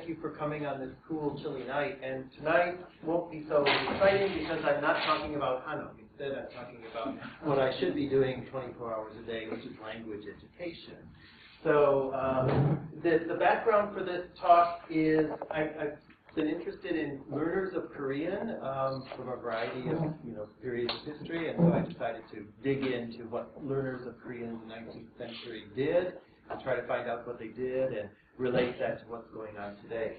thank you for coming on this cool, chilly night. And tonight won't be so exciting because I'm not talking about Hanok. Instead, I'm talking about what I should be doing 24 hours a day, which is language education. So the background for this talk is I've been interested in learners of Korean from a variety of periods of history, and so I decided to dig into what learners of Korean in the 19th century did, and try to find out what they did and relate that to what's going on today.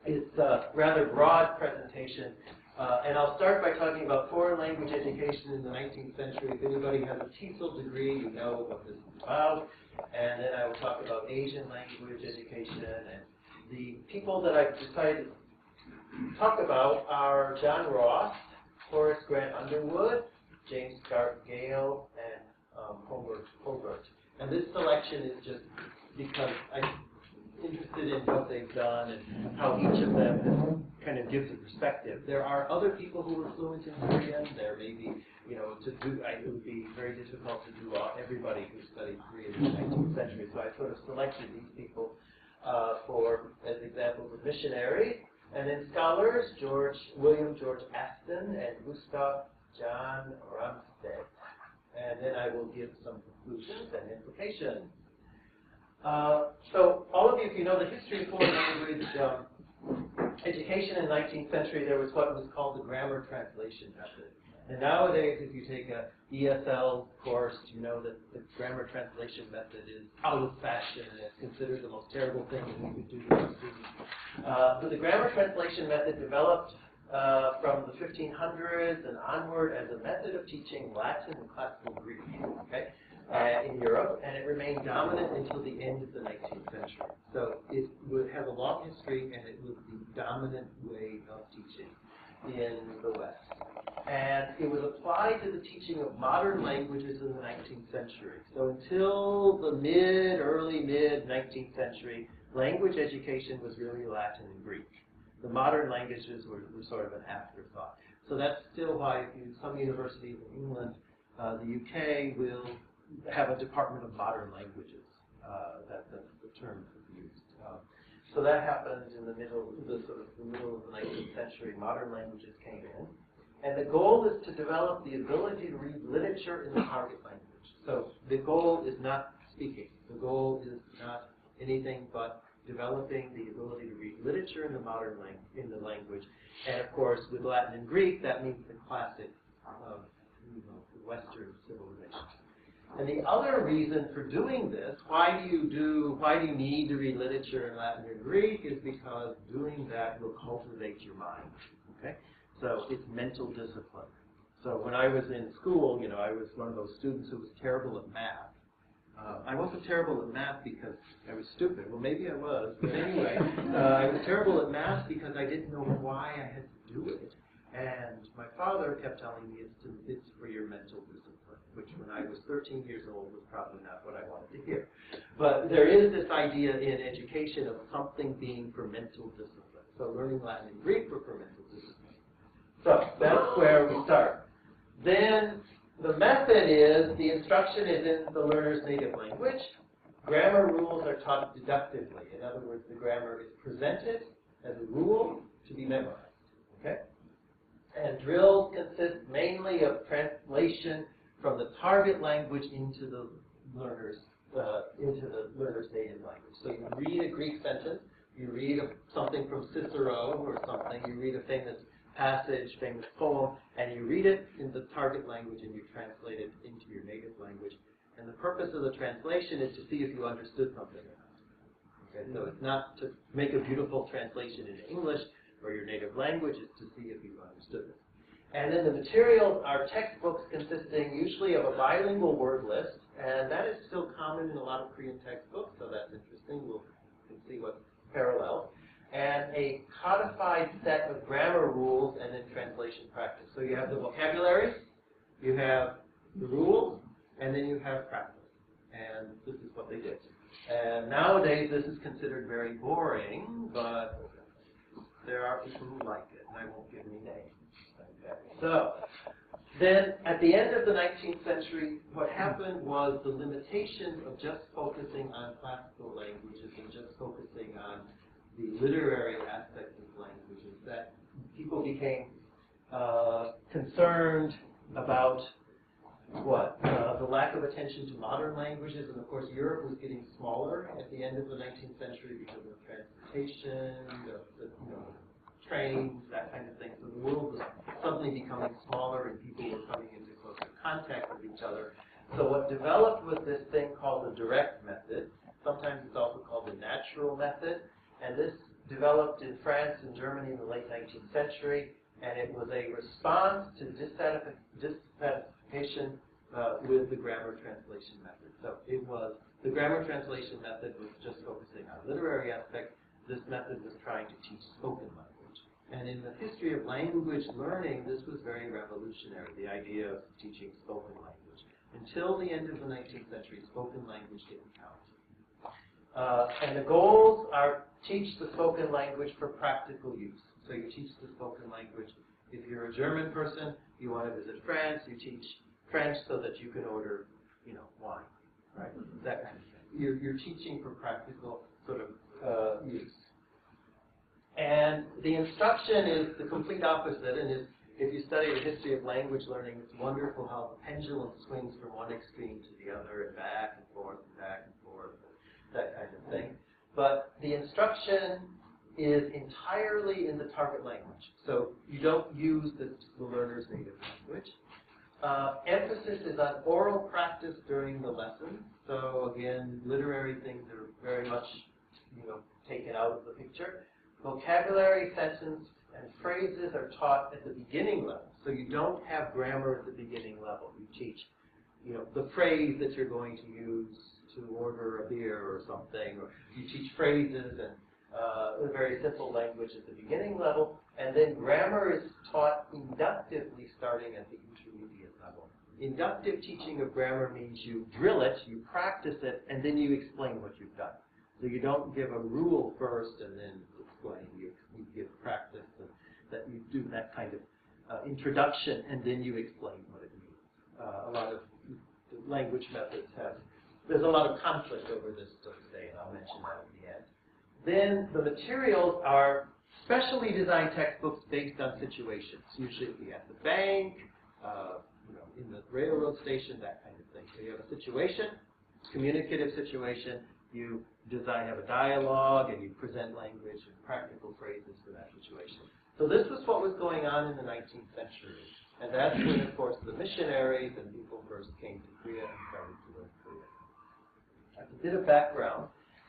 It's a rather broad presentation, and I'll start by talking about foreign language education in the 19th century. If anybody has a TESOL degree, you know what this is about. And then I will talk about Asian language education. And the people that I've decided to talk about are John Ross, Horace Grant Underwood, James Scarth Gale, and Hulbert. And this selection is just because I'm interested in what they've done and how each of them kind of gives a perspective. There are other people who were fluent in Korean. There may be, it would be very difficult to do everybody who studied Korean in the 19th century. So I sort of selected these people as examples of missionaries. And then scholars, William George Aston and Gustaf John Ramstedt. And then I will give some conclusions and implications. So all of you, if you know the history of foreign language education in the 19th century, there was what was called the grammar translation method. And nowadays, if you take a ESL course, you know that the grammar translation method is out of fashion and it's considered the most terrible thing that we could do to our students. But the grammar translation method developed from the 1500s and onward as a method of teaching Latin and classical Greek, okay, in Europe, and it remained dominant until the end of the 19th century. So it has a long history, and it was the dominant way of teaching in the West. And it was applied to the teaching of modern languages in the 19th century. So until the early mid 19th century, language education was really Latin and Greek. The modern languages were sort of an afterthought. So that's still why some universities in England, the UK, will have a department of modern languages. That's the term that's used. So that happened in the middle of the 19th century. Modern languages came in. And the goal is to develop the ability to read literature in the target language. So the goal is not speaking. The goal is not anything but developing the ability to read literature in the modern language. And of course, with Latin and Greek, that means the classic Western civilization. And the other reason for doing this, why do you need to read literature in Latin and Greek, is because doing that will cultivate your mind. Okay? So it's mental discipline. So when I was in school, I was one of those students who was terrible at math. I wasn't terrible at math because I was stupid. Well, maybe I was, but anyway, I was terrible at math because I didn't know why I had to do it. And my father kept telling me it's for your mental discipline, which when I was 13 years old was probably not what I wanted to hear. But there is this idea in education of something being for mental discipline. So learning Latin and Greek were for mental discipline. So that's where we start. Then the method is, the instruction is in the learner's native language. Grammar rules are taught deductively. In other words, the grammar is presented as a rule to be memorized. Okay? And drills consist mainly of translation from the target language into the learner's native language. So you read a Greek sentence, you read something from Cicero or something, you read a famous passage, famous poem, and you read it in the target language and you translate it into your native language. And the purpose of the translation is to see if you understood something or not. Okay, so it's not to make a beautiful translation into English or your native language, it's to see if you understood it. And then the materials are textbooks consisting usually of a bilingual word list, and that is still common in a lot of Korean textbooks, so that's interesting. We can see what's parallel. And a codified set of grammar rules and then translation practice. So you have the vocabulary, you have the rules, and then you have practice. And this is what they did. And nowadays this is considered very boring, but there are people who like it, and I won't give any names. Okay. So then at the end of the 19th century, what happened was the limitation of just focusing on classical languages and just focusing on the literary aspects of language is that people became concerned about what? The lack of attention to modern languages, and of course Europe was getting smaller at the end of the 19th century because of transportation, the trains, that kind of thing. So the world was suddenly becoming smaller and people were coming into closer contact with each other. So what developed was this thing called the direct method. Sometimes it's also called the natural method. And this developed in France and Germany in the late 19th century. And it was a response to dissatisfaction with the grammar translation method. So it was, the grammar translation method was just focusing on literary aspects. This method was trying to teach spoken language. And in the history of language learning, this was very revolutionary, the idea of teaching spoken language. Until the end of the 19th century, spoken language didn't count. And the goals are teach the spoken language for practical use. So you teach the spoken language. If you're a German person, you want to visit France, you teach French so that you can order, wine, right? That kind of thing. You're teaching for practical sort of use. And the instruction is the complete opposite, and if you study the history of language learning, it's wonderful how the pendulum swings from one extreme to the other, and back and forth, that kind of thing. But the instruction is entirely in the target language. So you don't use the learner's native language. Emphasis is on oral practice during the lesson. So again, literary things are very much, taken out of the picture. Vocabulary, sentence, and phrases are taught at the beginning level. So you don't have grammar at the beginning level. You teach, the phrase that you're going to use to order a beer or something, or you teach phrases and a very simple language at the beginning level, and then grammar is taught inductively starting at the intermediate level. Inductive teaching of grammar means you drill it, you practice it, and then you explain what you've done. So you don't give a rule first and then explain. You give practice, and that you do that kind of introduction, and then you explain what it means. A lot of language methods there's a lot of conflict over this, so to say, and I'll mention that at the end. Then the materials are specially designed textbooks based on situations, usually at the bank, in the railroad station, that kind of thing. So you have a situation, communicative situation, you have a dialogue, and you present language and practical phrases for that situation. So this was what was going on in the 19th century. And that's when, of course, the missionaries and people first came to Korea and started to learn Korean. That's a bit of background.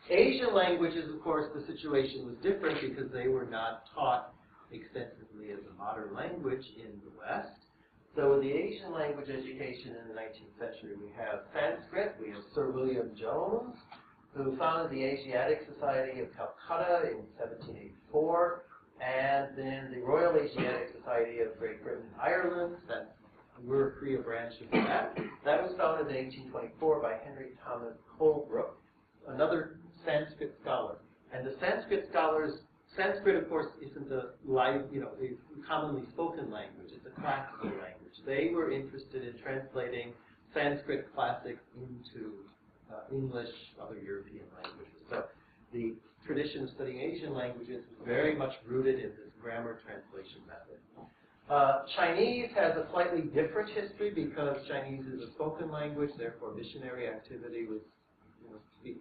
Asian languages, of course, the situation was different because they were not taught extensively as a modern language in the West. So in the Asian language education in the 19th century, we have Sanskrit, we have Sir William Jones, who founded the Asiatic Society of Calcutta in 1784, and then the Royal Asiatic Society of Great Britain and Ireland, we're a Korea branch of that. That was founded in 1824 by Henry Thomas Hulbert, another Sanskrit scholar. And the Sanskrit scholars, Sanskrit, of course, isn't a commonly spoken language. It's a classical language. They were interested in translating Sanskrit classics into English, other European languages. So the tradition of studying Asian languages is very much rooted in this grammar translation method. Chinese has a slightly different history because Chinese is a spoken language, therefore missionary activity was, it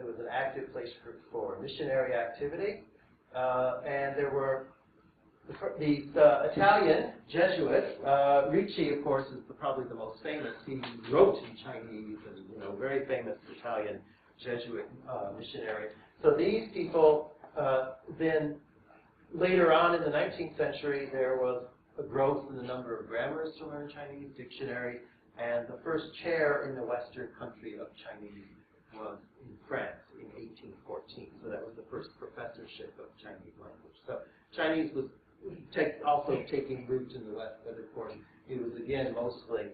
was an active place for missionary activity. And there were these Italian Jesuits. Ricci, of course, is probably the most famous. He wrote in Chinese, and very famous Italian Jesuit missionary. So these people then. Later on in the 19th century, there was a growth in the number of grammars to learn Chinese, dictionary, and the first chair in the Western country of Chinese was in France in 1814. So that was the first professorship of Chinese language. So Chinese was also taking root in the West, but of course it was again mostly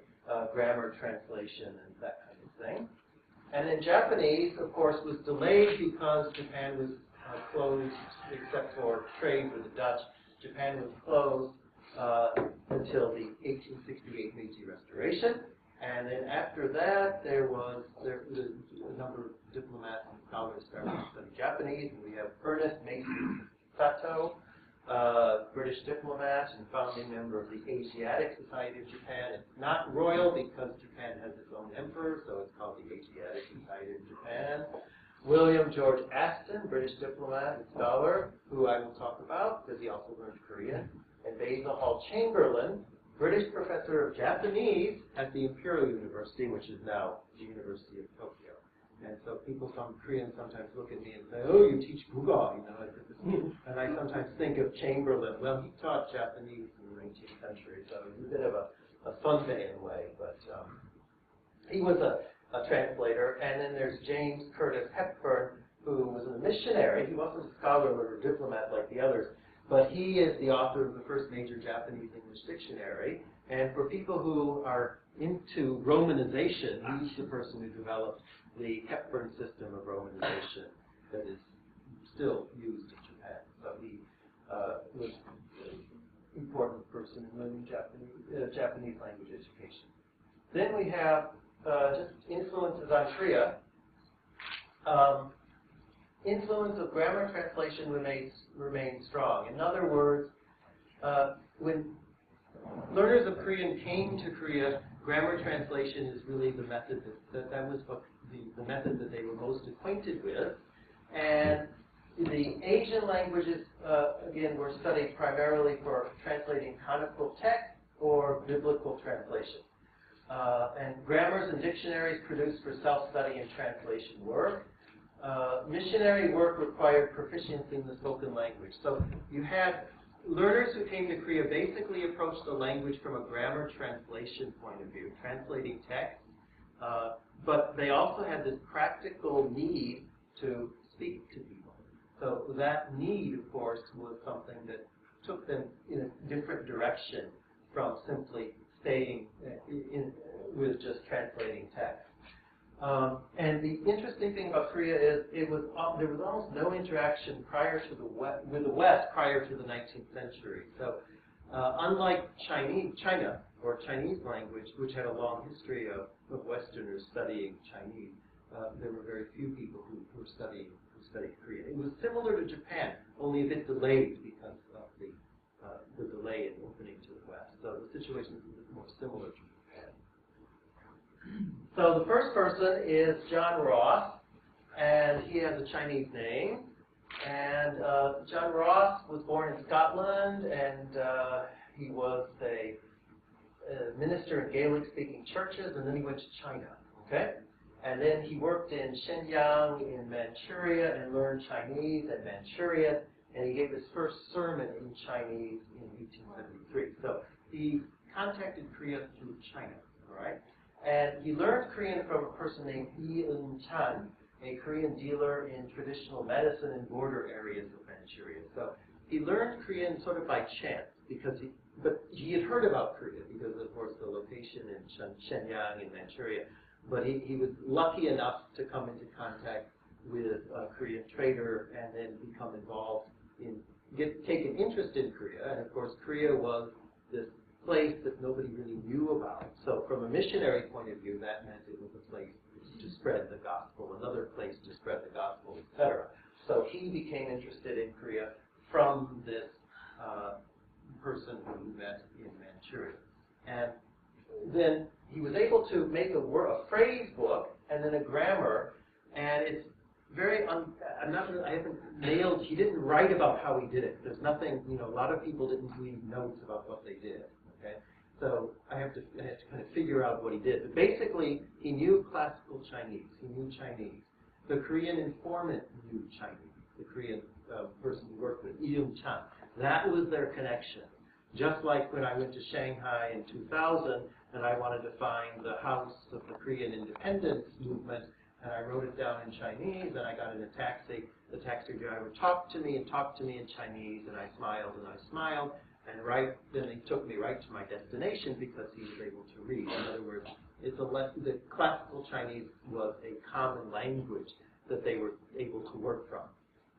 grammar translation and that kind of thing. And then Japanese, of course, was delayed because Japan was closed, except for trade with the Dutch. Japan was closed until the 1868 Meiji Restoration. And then after that, there was a number of diplomats and scholars started to study Japanese, and we have Ernest Mason Sato, British diplomat and founding member of the Asiatic Society of Japan. It's not royal because Japan has its own emperor, so it's called the Asiatic Society of Japan. William George Aston, British diplomat and scholar, who I will talk about because he also learned Korean. And Basil Hall Chamberlain, British professor of Japanese at the Imperial University, which is now the University of Tokyo. And so people from Korean sometimes look at me and say, "Oh, you teach Buga," and I sometimes think of Chamberlain. Well, he taught Japanese in the 19th century, so it was a bit of a fun day in a way. But he was a translator. And then there's James Curtis Hepburn, who was a missionary. He wasn't a scholar or a diplomat like the others, but he is the author of the first major Japanese-English dictionary. And for people who are into romanization, he's the person who developed the Hepburn system of romanization that is still used in Japan. So he was an important person in learning Japanese language education. Then we have just influences on Korea. Influence of grammar translation remains strong. In other words, when learners of Korean came to Korea, grammar translation is really the method that was what the method that they were most acquainted with. And the Asian languages, again, were studied primarily for translating canonical text or biblical translation. And grammars and dictionaries produced for self-study and translation work. Missionary work required proficiency in the spoken language. So you had learners who came to Korea basically approached the language from a grammar translation point of view, translating text, but they also had this practical need to speak to people. So that need, of course, was something that took them in a different direction from simply staying with just translating text. And the interesting thing about Korea is there was almost no interaction with the West prior to the 19th century. So unlike China or Chinese language, which had a long history of Westerners studying Chinese, there were very few people who studied Korean. It was similar to Japan, only a bit delayed because of the delay in opening to the West. So the situation is a bit more similar to Japan. So the first person is John Ross, and he has a Chinese name. And John Ross was born in Scotland, and he was a minister in Gaelic-speaking churches, and then he went to China. Okay, and then he worked in Shenyang in Manchuria and learned Chinese and Manchurian, and he gave his first sermon in Chinese in 1873. So he contacted Korea through China. All right. And he learned Korean from a person named Yi Eun-chan, a Korean dealer in traditional medicine in border areas of Manchuria. So he learned Korean sort of by chance, but he had heard about Korea because, of course, the location in Shenyang in Manchuria. But he was lucky enough to come into contact with a Korean trader and then become involved take an interest in Korea. And of course, Korea was this place that nobody really knew about. So from a missionary point of view, that meant it was a place to spread the gospel, another place to spread the gospel, etc. So he became interested in Korea from this person who he met in Manchuria. And then he was able to make a phrase book and then a grammar, and it's very, I haven't nailed, he didn't write about how he did it. There's nothing, a lot of people didn't leave notes about what they did. Okay, so I have to kind of figure out what he did. But basically, he knew classical Chinese. He knew Chinese. The Korean informant knew Chinese. The Korean person he worked with, Yi Eun-chan. That was their connection. Just like when I went to Shanghai in 2000, and I wanted to find the house of the Korean independence movement, and I wrote it down in Chinese, and I got in a taxi. The taxi driver talked to me in Chinese, and I smiled, and then he took me right to my destination because he was able to read. In other words, the classical Chinese was a common language that they were able to work from.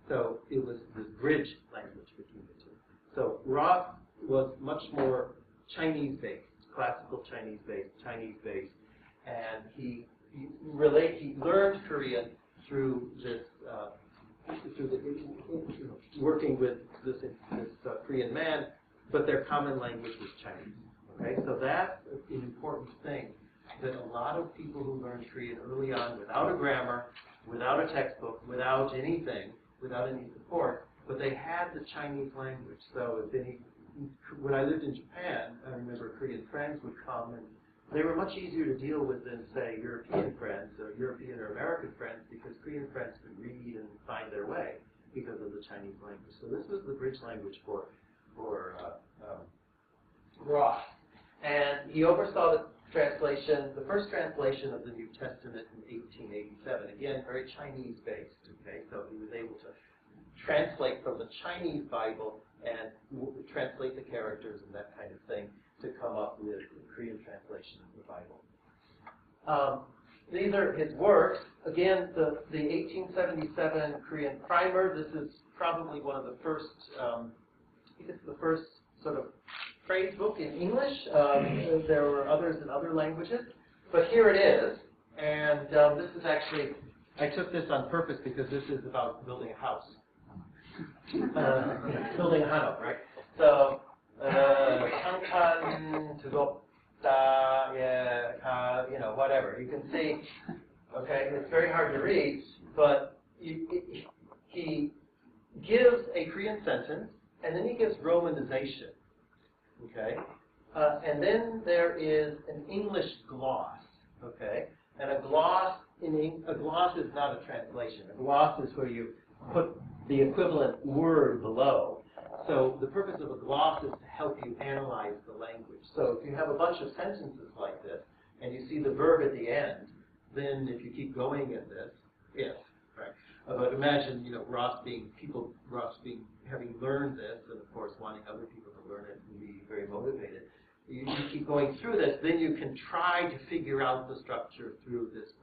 So it was this bridge language between the two. So Ross was much more Chinese-based, classical Chinese-based, and he learned Korean through this working with this Korean man, but their common language was Chinese. Okay, so that's an important thing, that a lot of people who learn Korean early on without a grammar, without a textbook, without anything, without any support, but they had the Chinese language. So when I lived in Japan, I remember Korean friends would come, and they were much easier to deal with than, say, European friends or European or American friends, because Korean friends could read and find their way because of the Chinese language. So this was the bridge language for Ross. And he oversaw the translation, the first translation of the New Testament in 1887. Again, very Chinese-based. Okay, so he was able to translate from the Chinese Bible and translate the characters and that kind of thing to come up with a Korean translation of the Bible. These are his works. Again, the 1877 Korean primer. This is probably one of the first. I think it's the first sort of phrase book in English. There were others in other languages, but here it is. And this is actually, I took this on purpose because this is about building a house. Building a hanok, right? So, whatever. You can see, okay, it's very hard to read, but he gives a Korean sentence, and then he gives romanization, okay? And then there is an English gloss, okay? And a gloss is not a translation. A gloss is where you put the equivalent word below. So the purpose of a gloss is to help you analyze the language. So if you have a bunch of sentences like this, and you see the verb at the end, then if you keep going in this, if, right? But imagine, Ross having learned this, and of course wanting other people to learn it and be very motivated. You keep going through this, then you can try to figure out the structure through this,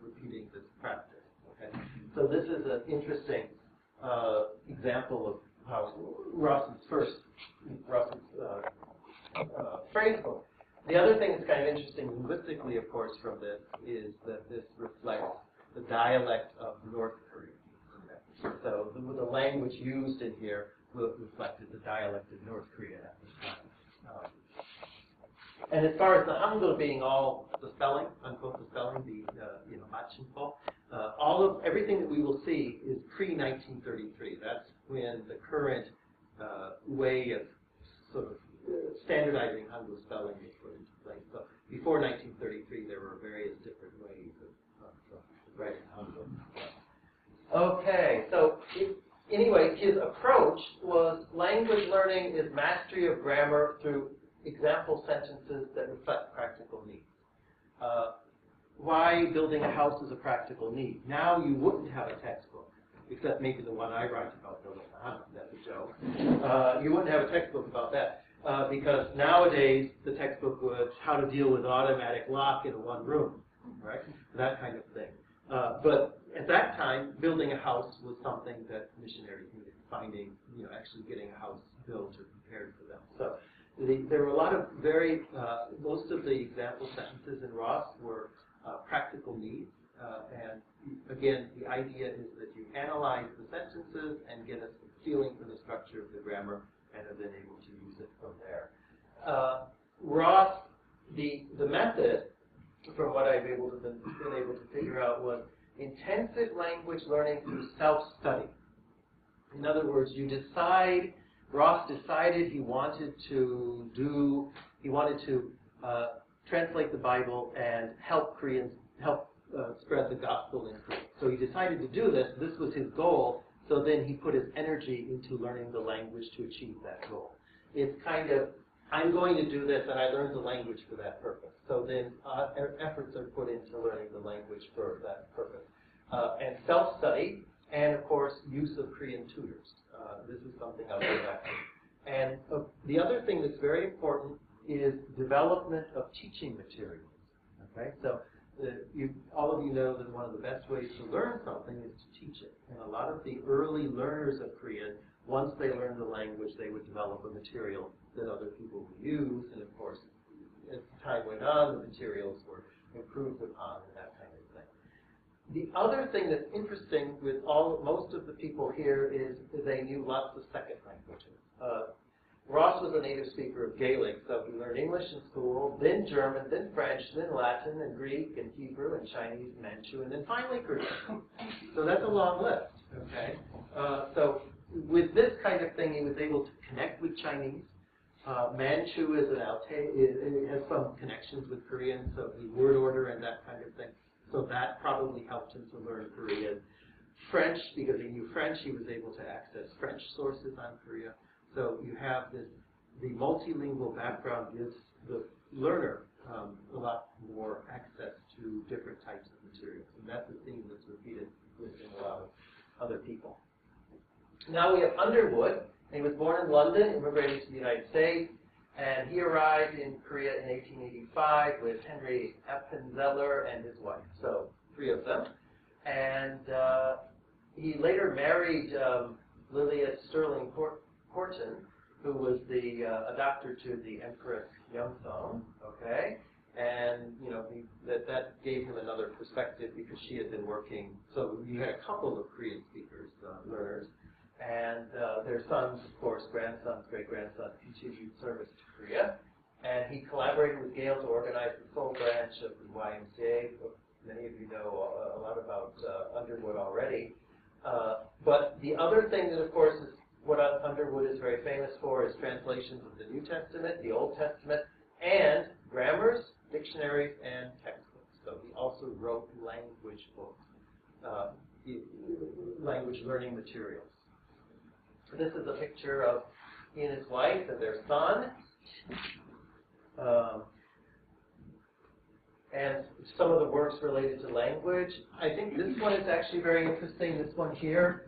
repeating this practice. Okay, so this is an interesting example of how Ross's phrase book. The other thing that's kind of interesting linguistically, of course, from this is that this reflects the dialect of North Korea. Okay. So the language used in here reflected the dialect of North Korea at this time. And as far as the Hangul being all the spelling, unquote, the spelling, machinpo, everything that we will see is pre-1933. That's when the current way of sort of standardizing Hangul spelling was put into place. So before 1933, there were various different ways of writing Hangul. Okay, so anyway, his approach was language learning is mastery of grammar through example sentences that reflect practical needs. Why building a house is a practical need. Now you wouldn't have a textbook, except maybe the one I write about building a house. That's a joke. You wouldn't have a textbook about that because nowadays the textbook would how to deal with an automatic lock in one room, right? That kind of thing. But at that time, building a house was something that missionaries needed, actually getting a house built or prepared for them. So there were a lot of most of the example sentences in Ross were practical needs. And again, the idea is that you analyze the sentences and get a feeling for the structure of the grammar and are then able to use it from there. Ross, the method, from what I've been able to figure out, was intensive language learning through self-study. In other words, Ross decided he wanted to translate the Bible and help Koreans, spread the gospel in Korea. So he decided to do this. This was his goal. So then he put his energy into learning the language to achieve that goal. It's kind of, I'm going to do this, and I learned the language for that purpose. So then efforts are put into learning the language for that purpose. And self-study, and of course, use of Korean tutors. This is something I'll go back to. And the other thing that's very important is development of teaching materials. Okay, so all of you know that one of the best ways to learn something is to teach it. And a lot of the early learners of Korean, once they learned the language, they would develop a material that other people would use. And of course, as time went on, the materials were improved upon and that kind of thing. The other thing that's interesting with most of the people here is they knew lots of second languages. Ross was a native speaker of Gaelic, so he learned English in school, then German, then French, then Latin, and Greek, and Hebrew, and Chinese, Manchu, and then finally Korean. So that's a long list, okay? So with this kind of thing, he was able to connect with Chinese. Manchu is it has some connections with Korean, so the word order and that kind of thing. So that probably helped him to learn Korean. French, because he knew French, he was able to access French sources on Korea. So you have the multilingual background gives the learner a lot more access to different types of materials. And that's a theme that's repeated within a lot of other people. Now we have Underwood. He was born in London, immigrated to the United States, and he arrived in Korea in 1885 with Henry Appenzeller and his wife. So 3 of them. And he later married Lilias Sterling Horton, who was a doctor to the Empress Yeongseong, okay? And, you know, that gave him another perspective because she had been working. So you had a couple of Korean speakers, learners. And their sons, of course, grandsons, great-grandsons, continued service to Korea. And he collaborated with Gale to organize the full branch of the YMCA. Many of you know a lot about Underwood already. But the other thing that, of course, is what Underwood is very famous for is translations of the New Testament, the Old Testament, and grammars, dictionaries, and textbooks. So he also wrote language books, language learning materials. This is a picture of he and his wife and their son. And some of the works related to language. I think this one is actually very interesting, this one here.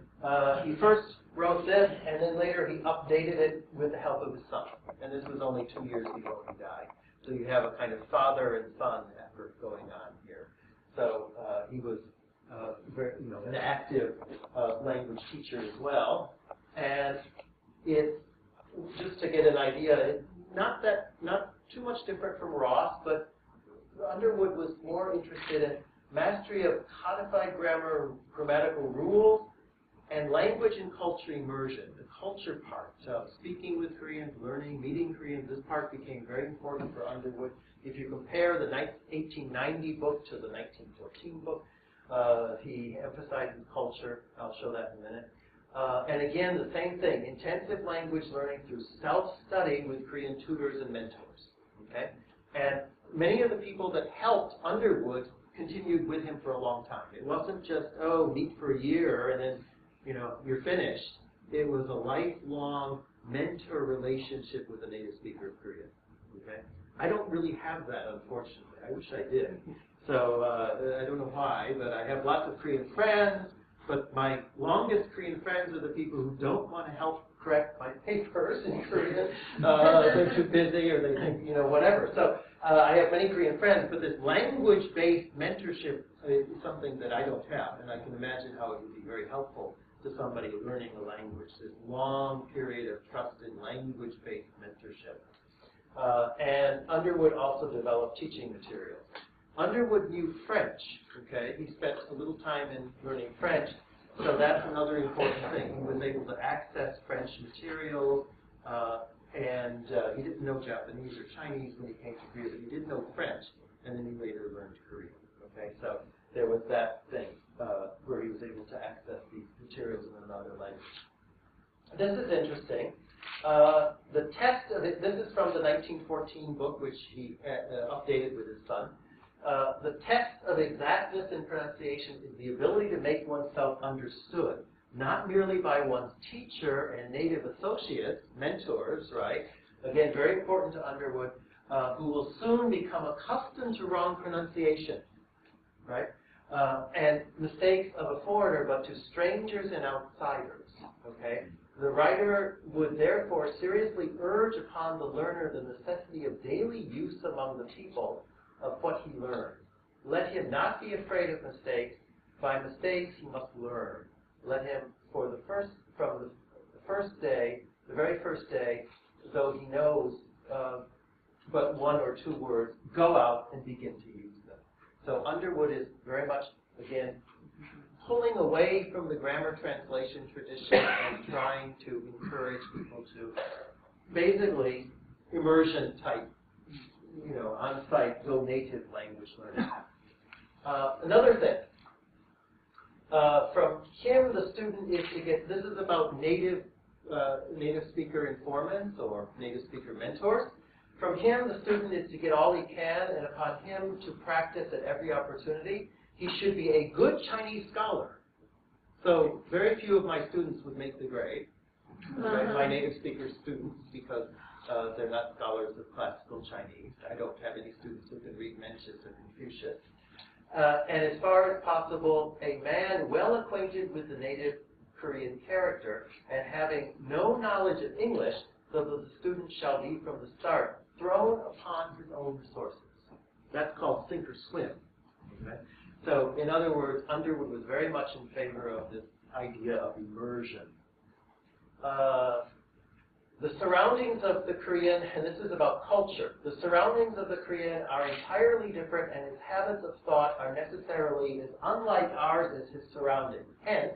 He first wrote this, and then later he updated it with the help of his son. And this was only 2 years before he died. So you have a kind of father and son effort going on here. So he was very, an active language teacher as well. And it's, just to get an idea, it's not too much different from Ross, but Underwood was more interested in mastery of codified grammar, grammatical rules, and language and culture immersion, the culture part. So speaking with Koreans, learning, meeting Koreans, this part became very important for Underwood. If you compare the 1890 book to the 1914 book, he emphasizes culture. I'll show that in a minute. And again, the same thing, intensive language learning through self-study with Korean tutors and mentors. Okay? And many of the people that helped Underwood continued with him for a long time. It wasn't just, meet for a year and then, you're finished. It was a lifelong mentor relationship with a native speaker of Korean. Okay? I don't really have that, unfortunately. I wish I did. So I don't know why, but I have lots of Korean friends. But my longest Korean friends are the people who don't want to help correct my papers in Korean. They're too busy, or they think, whatever. So I have many Korean friends, but this language-based mentorship is something that I don't have, and I can imagine how it would be very helpful to somebody learning a language. This long period of trusted language-based mentorship. And Underwood also developed teaching materials. Underwood knew French, okay? He spent a little time in learning French, so that's another important thing. He was able to access French materials, and he didn't know Japanese or Chinese when he came to Korea, but he did know French, and then he later learned Korean, okay? So there was that thing where he was able to access these materials in another language. This is interesting. The test of it, this is from the 1914 book, which he updated with his son. The test of exactness in pronunciation is the ability to make oneself understood, not merely by one's teacher and native associates, mentors, right? Again, very important to Underwood, who will soon become accustomed to wrong pronunciation, right? And mistakes of a foreigner, but to strangers and outsiders, okay? The writer would therefore seriously urge upon the learner the necessity of daily use among the people of what he learns. Let him not be afraid of mistakes. By mistakes he must learn. Let him, from the very first day, though he knows but 1 or 2 words, go out and begin to use them. So Underwood is very much, again, pulling away from the grammar translation tradition and trying to encourage people to basically immersion type, on-site, go native language learning. Another thing, from him the student is to get, this is about native speaker informants or native speaker mentors. From him the student is to get all he can, and upon him to practice at every opportunity. He should be a good Chinese scholar. So very few of my students would make the grade, my native speaker students, because they're not scholars of classical Chinese. I don't have any students who can read Mencius or Confucius. And as far as possible, a man well acquainted with the native Korean character and having no knowledge of English, so that the student shall be from the start thrown upon his own resources. That's called sink or swim. Okay? So, in other words, Underwood was very much in favor of this idea of immersion. The surroundings of the Korean, and this is about culture, the surroundings of the Korean are entirely different, and his habits of thought are necessarily as unlike ours as his surroundings. Hence,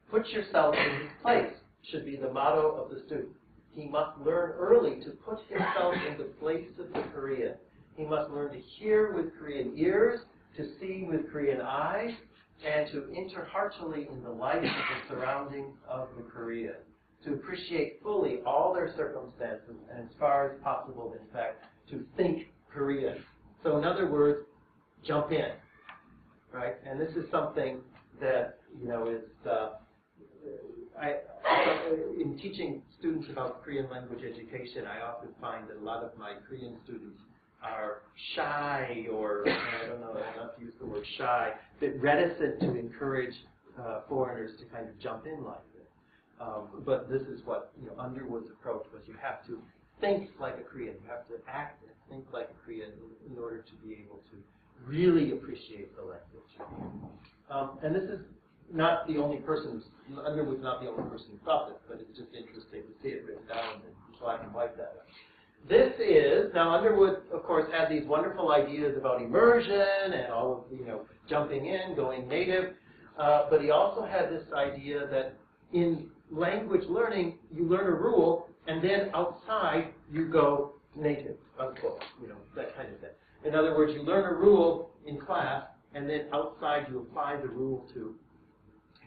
put yourself in his place should be the motto of the student. He must learn early to put himself in the place of the Korean. He must learn to hear with Korean ears, to see with Korean eyes, and to enter heartily in the life of the surroundings of the Korean, to appreciate fully all their circumstances, and as far as possible, in fact, to think Korean. So in other words, jump in, right? And this is something that, is, in teaching students about Korean language education, I often find that a lot of my Korean students are shy, or I don't know, not to use the word shy, but reticent to encourage foreigners to kind of jump in like this. But this is what Underwood's approach was. You have to think like a Korean. You have to act and think like a Korean in order to be able to really appreciate the language. And this is not the only person, Underwood's not the only person who thought this, but it's just interesting to see it written down in black and white that way. This is, now Underwood, of course, had these wonderful ideas about immersion and all of, jumping in, going native, but he also had this idea that in language learning, you learn a rule, and then outside, you go native, unquote, that kind of thing. In other words, you learn a rule in class, and then outside, you apply the rule to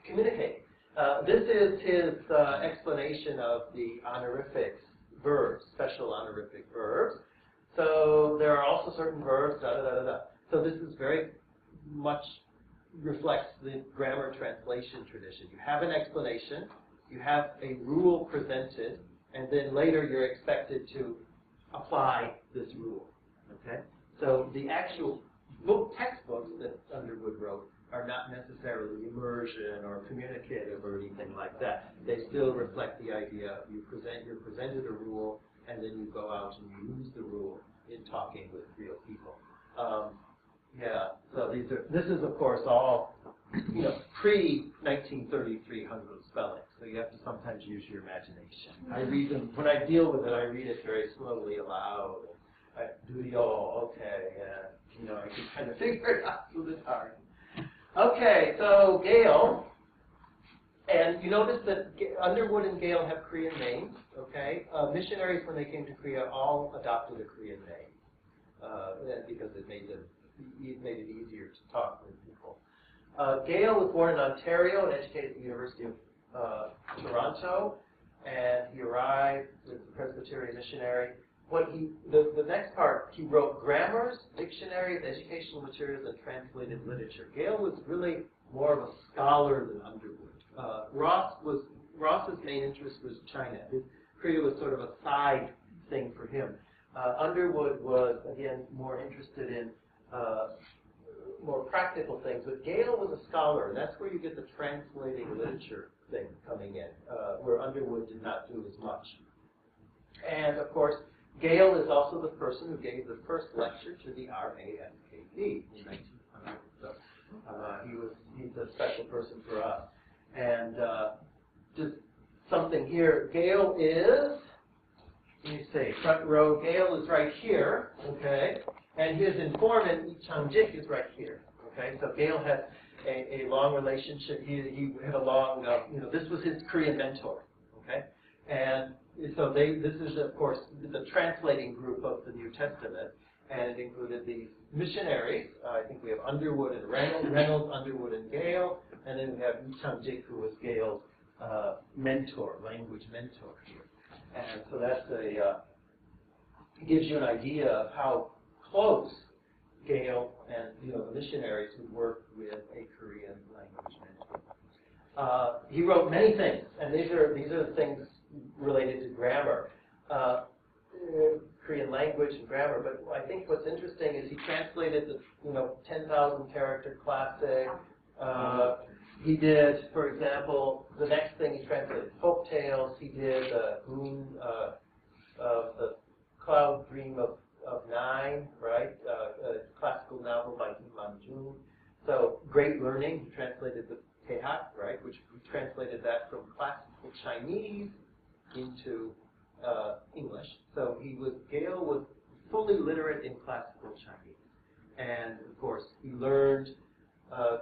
communicate. This is his explanation of the honorifics, verbs, special honorific verbs. So there are also certain verbs, So this is very much reflects the grammar translation tradition. You have an explanation, you have a rule presented, and then later you're expected to apply this rule. Okay? So the actual textbooks that Underwood wrote are not necessarily immersion or communicative or anything like that. They still reflect the idea of you're presented a rule, and then you go out and you use the rule in talking with real people. So this is of course all pre-1933 Hangul spelling, so you have to sometimes use your imagination. I read them, when I deal with it, I read it very slowly aloud. I do the I can kind of figure it out through the time. Okay, so Gale, and you notice that Underwood and Gale have Korean names, okay? Missionaries, when they came to Korea, all adopted a Korean name because it made it easier to talk with people. Gale was born in Ontario and educated at the University of Toronto, and he arrived as a Presbyterian missionary. The next part, he wrote grammars, dictionaries, educational materials, and translated literature. Gale was really more of a scholar than Underwood. Ross's main interest was China. Korea was sort of a side thing for him. Underwood was, again, more interested in more practical things. But Gale was a scholar, and that's where you get the translating literature thing coming in, where Underwood did not do as much. And, of course, Gale is also the person who gave the first lecture to the RASKD in 1900. So he's a special person for us. And just something here. Gale is, let me say, front row. Gale is right here, okay? And his informant, Changjik, is right here. Okay, so Gale had a long relationship. He had a long, this was his Korean mentor. Okay, and so this is, of course, the translating group of the New Testament, and it included these missionaries. I think we have Underwood and Reynolds, Underwood and Gale, and then we have Changjik, who was Gale's mentor, language mentor here. And so that's it gives you an idea of how close Gale and the missionaries would work with a Korean language mentor. He wrote many things, and these are things related to grammar, Korean language and grammar. But I think what's interesting is he translated the 10,000 character classic. He did, for example, the next thing he translated folk tales. He did Moon of the Cloud Dream of Nine, right? A classical novel by Kim Man-jung. So great learning. He translated the Tehat, right? Which we translated that from classical Chinese into English. So Gale was fully literate in classical Chinese, and of course he learned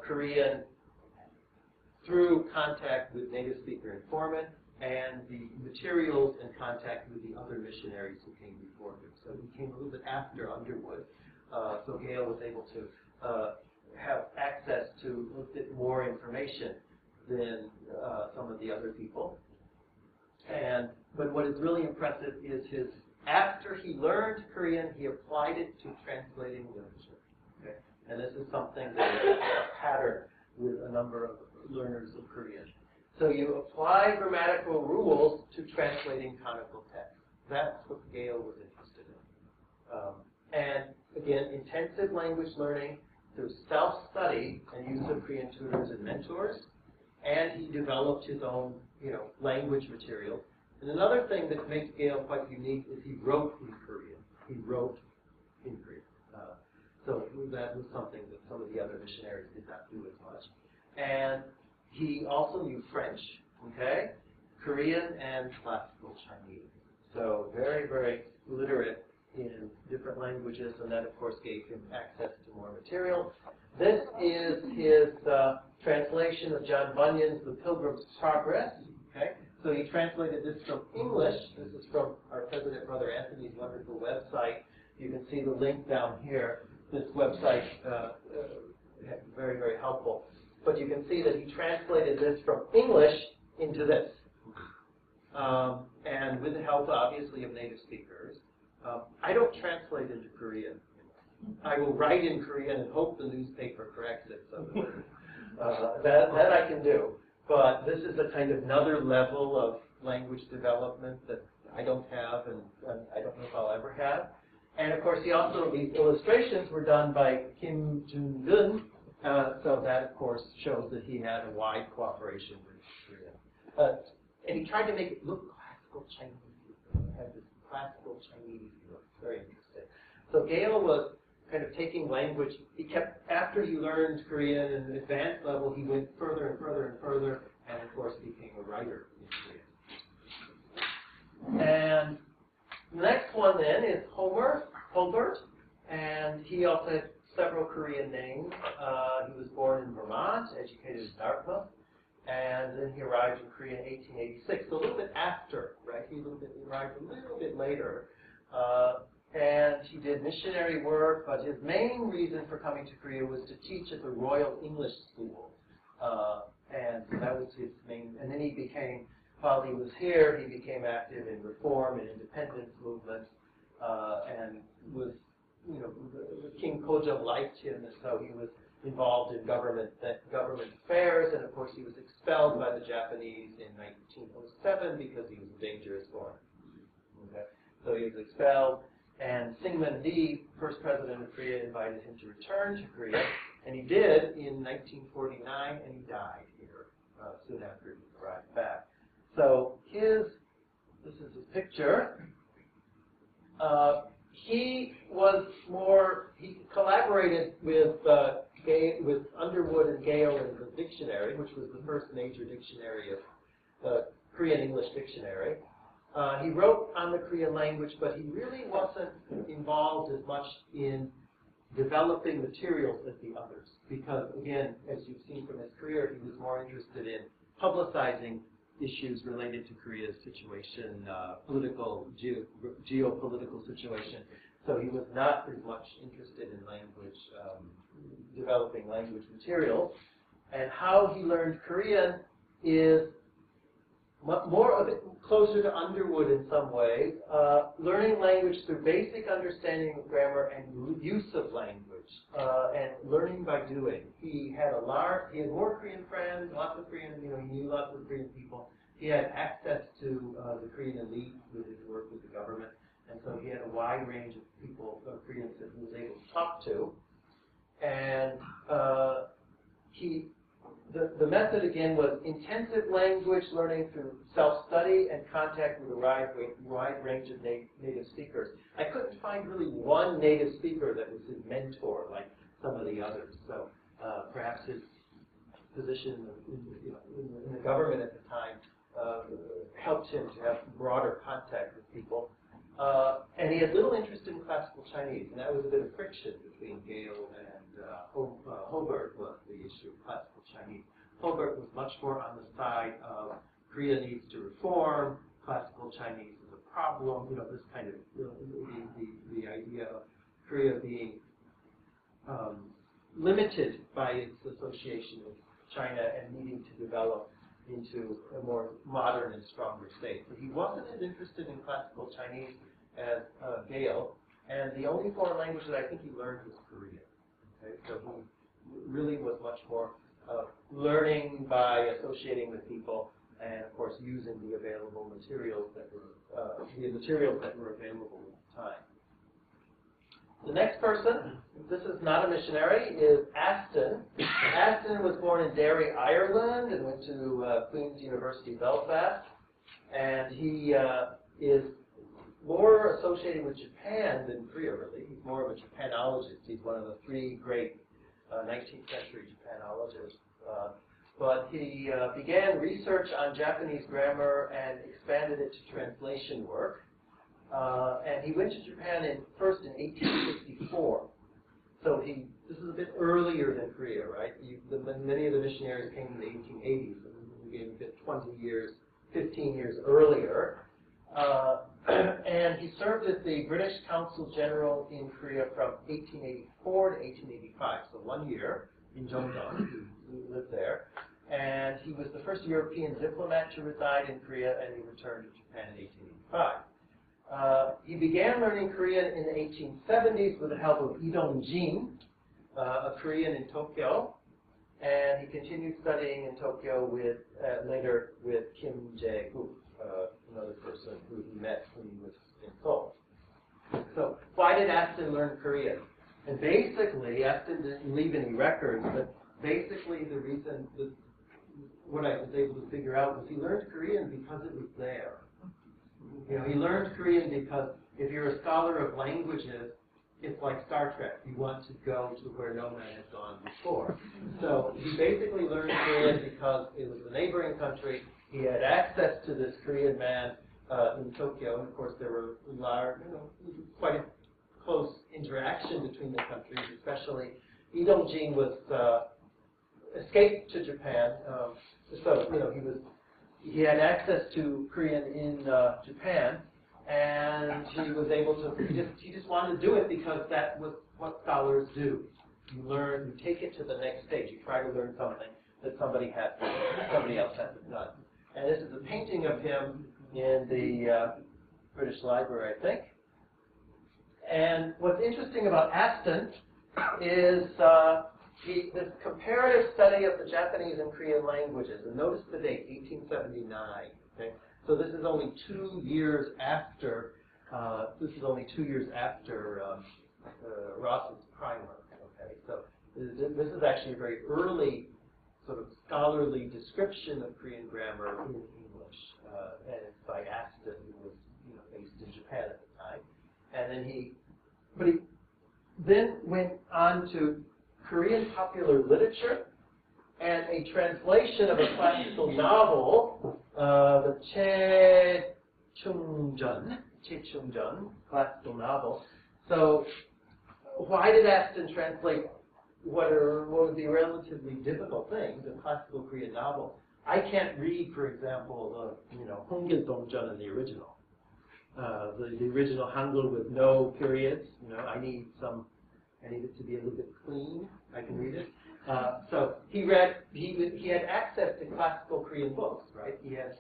Korean through contact with native speaker informant and the materials and contact with the other missionaries who came before him. So he came a little bit after Underwood, so Gale was able to have access to a bit more information than some of the other people. But what is really impressive is after he learned Korean, he applied it to translating literature. Okay? And this is something that is a pattern with a number of learners of Korean. So you apply grammatical rules to translating canonical text. That's what Gale was interested in. And again, intensive language learning through self-study and use of Korean tutors and mentors. And he developed his own, language material. And another thing that makes Gale quite unique is he wrote in Korean. He wrote in Korean. So that was something that some of the other missionaries did not do as much. And he also knew French, okay, Korean, and classical Chinese. So very, very literate in different languages, and that, of course, gave him access to more material. This is his translation of John Bunyan's The Pilgrim's Progress. Okay, so he translated this from English. This is from our President Brother Anthony's wonderful website. You can see the link down here. This website very, very helpful. But you can see that he translated this from English into this. And with the help, obviously, of native speakers. I don't translate into Korean. I will write in Korean and hope the newspaper corrects it. So that I can do. But this is a kind of another level of language development that I don't have, and I don't know if I'll ever have. And of course, these illustrations were done by Kim Jun-gun. So that, of course, shows that he had a wide cooperation with Korea. And he tried to make it look classical Chinese. It had this classical Chinese look. Very interesting. So Gale was kind of taking language. He kept, after he learned Korean at an advanced level, he went further and further and further, and of course became a writer in Korean. And the next one then is Hulbert, and he also had several Korean names. He was born in Vermont, educated in Dartmouth, and then he arrived in Korea in 1886, so a little bit after, right? He arrived a little bit later. And he did missionary work, but his main reason for coming to Korea was to teach at the Royal English School. And so that was his main, and then he became, while he was here, he became active in reform and independence movements, and was, King Kojong liked him, and so he was involved in government affairs, and of course he was expelled by the Japanese in 1907 because he was a dangerous foreigner. Okay? So he was expelled. And Syngman Lee, first president of Korea, invited him to return to Korea, and he did in 1949, and he died here soon after he arrived back. So this is his picture. He collaborated with Underwood and Gale in the dictionary, which was the first major dictionary of Korean English dictionary. He wrote on the Korean language, but he really wasn't involved as much in developing materials as the others. Because, again, as you've seen from his career, he was more interested in publicizing issues related to Korea's situation, geopolitical situation. So he was not as much interested in language, developing language materials. And how he learned Korean is more of it closer to Underwood in some ways, learning language through basic understanding of grammar and use of language, and learning by doing. He had more Korean friends, lots of Korean, he knew lots of Korean people. He had access to the Korean elite with his work with the government, and so he had a wide range of people, Koreans that he was able to talk to. And the method, again, was intensive language learning through self-study and contact with a wide range of native speakers. I couldn't find really one native speaker that was his mentor like some of the others. So perhaps his position in the government at the time helped him to have broader contact with people. And he had little interest in classical Chinese, and that was a bit of friction between Gale and Hulbert was the issue of classical Chinese. Hulbert was much more on the side of Korea needs to reform, classical Chinese is a problem, this kind of, the idea of Korea being limited by its association with China and needing to develop into a more modern and stronger state. So he wasn't as interested in classical Chinese as Gale, and the only foreign language that I think he learned was Korean. Okay? So he really was much more learning by associating with people, and of course using the available materials that were available at the time. The next person, this is not a missionary, is Aston. Aston was born in Derry, Ireland, and went to Queen's University, Belfast. And he is more associated with Japan than Korea, really. He's more of a Japanologist. He's one of the three great 19th century Japanologists. But he began research on Japanese grammar and expanded it to translation work. And he went to Japan first in 1864. So this is a bit earlier than Korea, right? Many of the missionaries came in the 1880s, and we gave a bit 20 years, 15 years earlier. And he served as the British Consul General in Korea from 1884 to 1885, so 1 year in Jongdong. He lived there. And he was the first European diplomat to reside in Korea, and he returned to Japan in 1885. He began learning Korean in the 1870s with the help of Idong-jin, a Korean in Tokyo, and he continued studying in Tokyo later with Kim Jae-guk, another person who he met when he was in Seoul. So why did Aston learn Korean? And basically, Aston didn't leave any records, but basically the reason, what I was able to figure out was he learned Korean because it was there. He learned Korean because if you're a scholar of languages, it's like Star Trek. You want to go to where no man has gone before. So he basically learned Korean because it was a neighboring country. He had access to this Korean man in Tokyo, and of course there were quite a close interaction between the countries, especially Idong-jin escaped to Japan, so he had access to Korean in Japan, and he was able to. He just wanted to do it because that was what scholars do. You learn, you take it to the next stage. You try to learn something that somebody else hasn't done. And this is a painting of him in the British Library, I think. And what's interesting about Aston is this comparative study of the Japanese and Korean languages. And notice the date, 1879. Okay? So this is only 2 years after. Ross's primer. Okay, so this is actually a very early sort of scholarly description of Korean grammar in English, and it's by Aston, who was based in Japan at the time. And then he then went on to Korean popular literature and a translation of a classical novel, the Che Chung-jeon classical novel. So why did Aston translate what would be relatively difficult things, a classical Korean novel? I can't read, for example, the Hongil Dongjeon in the original. The original Hangul with no periods. I need it to be a little bit clean. I can read it. So he had access to classical Korean books, right? He had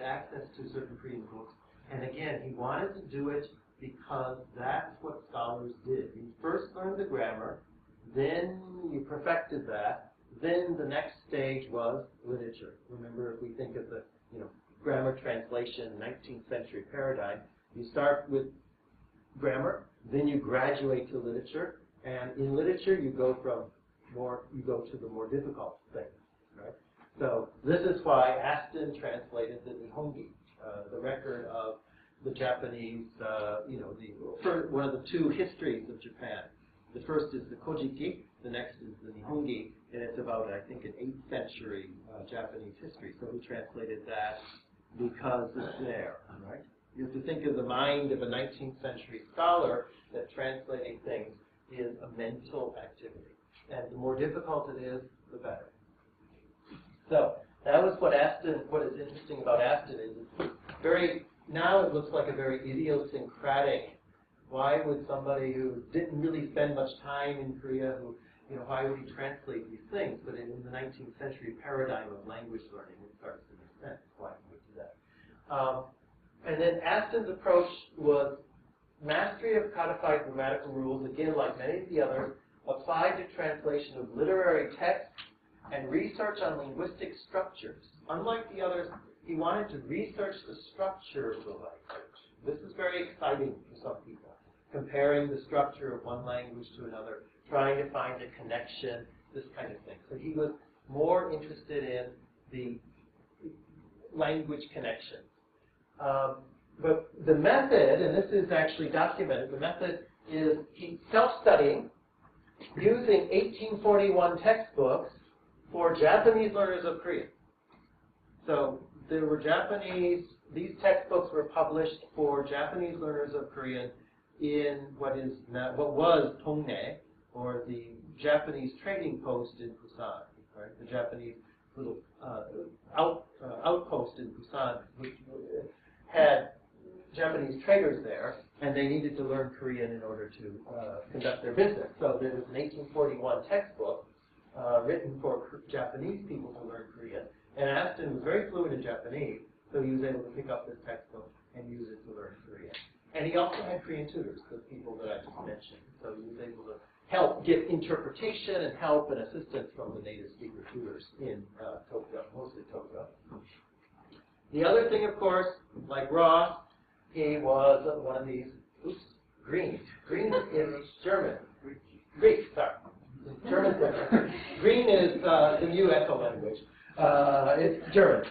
access to certain Korean books, and again, he wanted to do it because that's what scholars did. You first learned the grammar, then you perfected that, then the next stage was literature. Remember, if we think of the grammar translation 19th century paradigm, you start with grammar, then you graduate to literature, and in literature you go to the more difficult things, right? So this is why Aston translated the Nihongi, the record of the Japanese, one of the two histories of Japan. The first is the Kojiki, the next is the Nihongi, and it's about, I think, an 8th century Japanese history. So he translated that because it's there, right? You have to think of the mind of a 19th century scholar that translating things is a mental activity. And the more difficult it is, the better. So that was what is interesting about Aston is it's now it looks like a very idiosyncratic. Why would somebody who didn't really spend much time in Korea, why would he translate these things? But in the 19th century paradigm of language learning, it starts to make sense why he would do that. And then Aston's approach was mastery of codified grammatical rules, again, like many of the others, applied to translation of literary texts and research on linguistic structures. Unlike the others, he wanted to research the structure of the language. This is very exciting for some people, comparing the structure of one language to another, trying to find a connection, this kind of thing. So he was more interested in the language connection. But the method, and this is actually documented, the method is self-studying using 1841 textbooks for Japanese learners of Korean. So there were these textbooks were published for Japanese learners of Korean in what was Tongnae, or the Japanese trading post in Busan, right? The Japanese little outpost in Busan, which had Japanese traders there, and they needed to learn Korean in order to conduct their business. So there was an 1841 textbook written for Japanese people to learn Korean, and Aston was very fluent in Japanese, so he was able to pick up this textbook and use it to learn Korean. And he also had Korean tutors, the people that I just mentioned, so he was able to help get interpretation and help and assistance from the native speaker tutors in Tokyo, mostly Tokyo. The other thing, of course, like Ross, he was one of these, Green. Green is German. Greek, sorry. German. Green is the new echo language. It's German.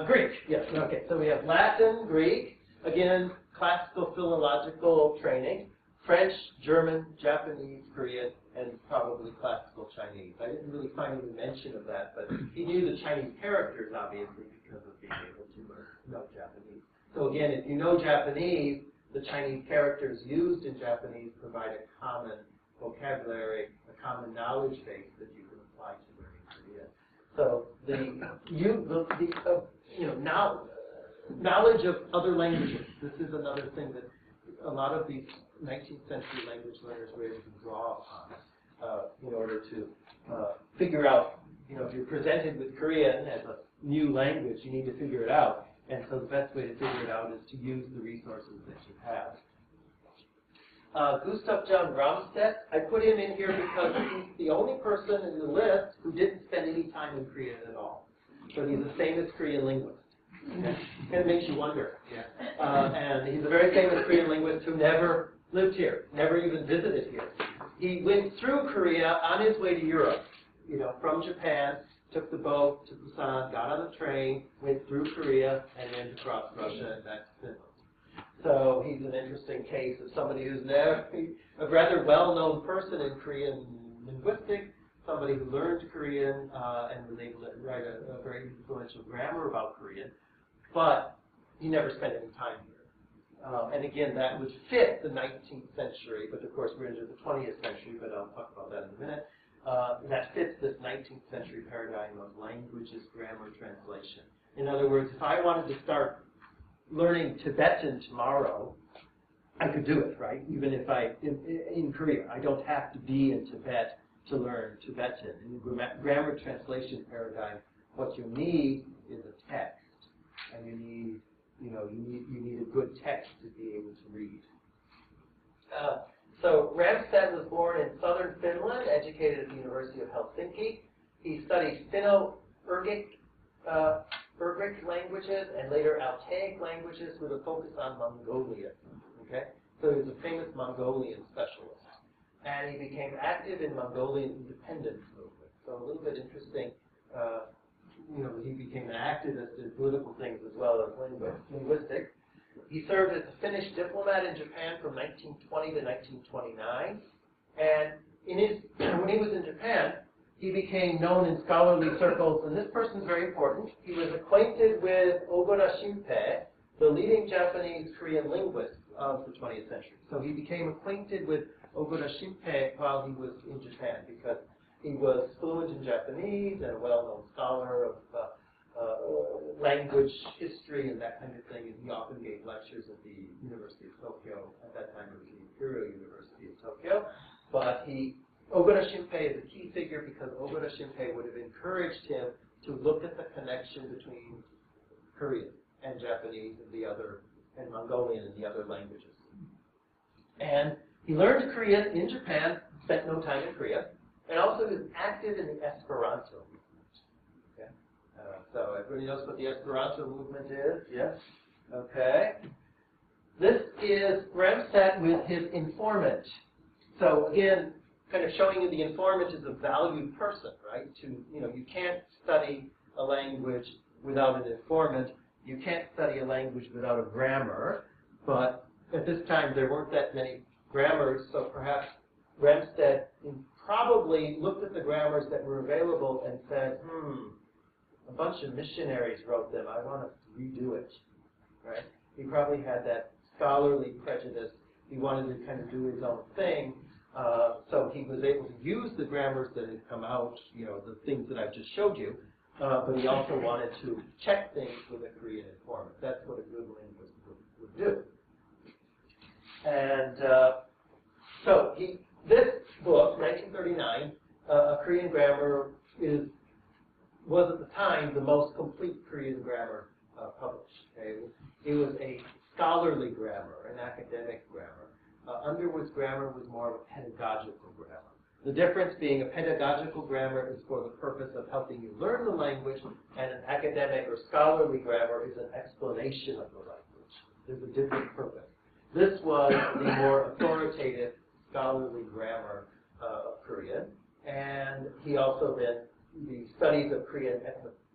Greek, yes, okay. So we have Latin, Greek, again, classical philological training, French, German, Japanese, Korean, and probably classical Chinese. I didn't really find any mention of that, but he knew the Chinese characters, obviously, because of being able to know Japanese. So again, if you know Japanese, the Chinese characters used in Japanese provide a common vocabulary, a common knowledge base that you can apply to learning Korean. So knowledge of other languages. This is another thing that a lot of these 19th century language learners were able to draw upon in order to figure out, if you're presented with Korean as a new language, you need to figure it out. And so the best way to figure it out is to use the resources that you have. Gustaf John Ramstedt, I put him in here because he's the only person in the list who didn't spend any time in Korea at all. So he's a famous Korean linguist. Okay? Kind of makes you wonder. And he's a very famous Korean linguist who never lived here, never even visited here. He went through Korea on his way to Europe, from Japan, took the boat to Busan, got on the train, went through Korea, and then across Russia and back to Finland. So he's an interesting case of somebody who's a rather well-known person in Korean linguistics, somebody who learned Korean and was able to write a very influential grammar about Korean, but he never spent any time here. And again, that would fit the 19th century, but of course we're into the 20th century, but I'll talk about that in a minute. That fits this 19th century paradigm of language as grammar translation. In other words, if I wanted to start learning Tibetan tomorrow, I could do it, right? Even if in Korea, I don't have to be in Tibet to learn Tibetan. In the grammar translation paradigm, what you need is a text, and you need a good text to be able to read. So Ramstedt was born in southern Finland, educated at the University of Helsinki. He studied Finno-Ugric languages and later Altaic languages with a focus on Mongolian. Okay, so he was a famous Mongolian specialist, and he became active in Mongolian independence movement. So a little bit interesting. He became an activist in political things as well as linguistics. He served as a Finnish diplomat in Japan from 1920 to 1929, and when he was in Japan, he became known in scholarly circles, and this person's very important. He was acquainted with Ogura Shinpei, the leading Japanese Korean linguist of the 20th century. So he became acquainted with Ogura Shinpei while he was in Japan, because he was fluent in Japanese and a well-known scholar of language history and that kind of thing, and he often gave lectures at the University of Tokyo. At that time, it was the Imperial University of Tokyo. But Ogura Shinpei is a key figure because Ogura Shinpei would have encouraged him to look at the connection between Korean and Japanese and Mongolian and the other languages. And he learned Korean in Japan, spent no time in Korea, and also was active in the Esperanto movement. Okay? So everybody knows what the Esperanto movement is? Yes? Okay. This is Ramstedt with his informant. So again, kind of showing you the informant is a valued person, right? You can't study a language without an informant. You can't study a language without a grammar. But at this time, there weren't that many grammars, so perhaps Ramstedt probably looked at the grammars that were available and said, a bunch of missionaries wrote them. I want to redo it, right? He probably had that scholarly prejudice. He wanted to kind of do his own thing. So he was able to use the grammars that had come out, the things that I've just showed you, but he also wanted to check things with a Korean informant. That's what a good linguist would do. And so this book, 1939, A Korean Grammar, was at the time the most complete Korean grammar published. Okay? It was a scholarly grammar, an academic grammar. Underwood's grammar was more of a pedagogical grammar. The difference being a pedagogical grammar is for the purpose of helping you learn the language, and an academic or scholarly grammar is an explanation of the language. There's a different purpose. This was the more authoritative scholarly grammar of Korean, and he also then, the studies of Korean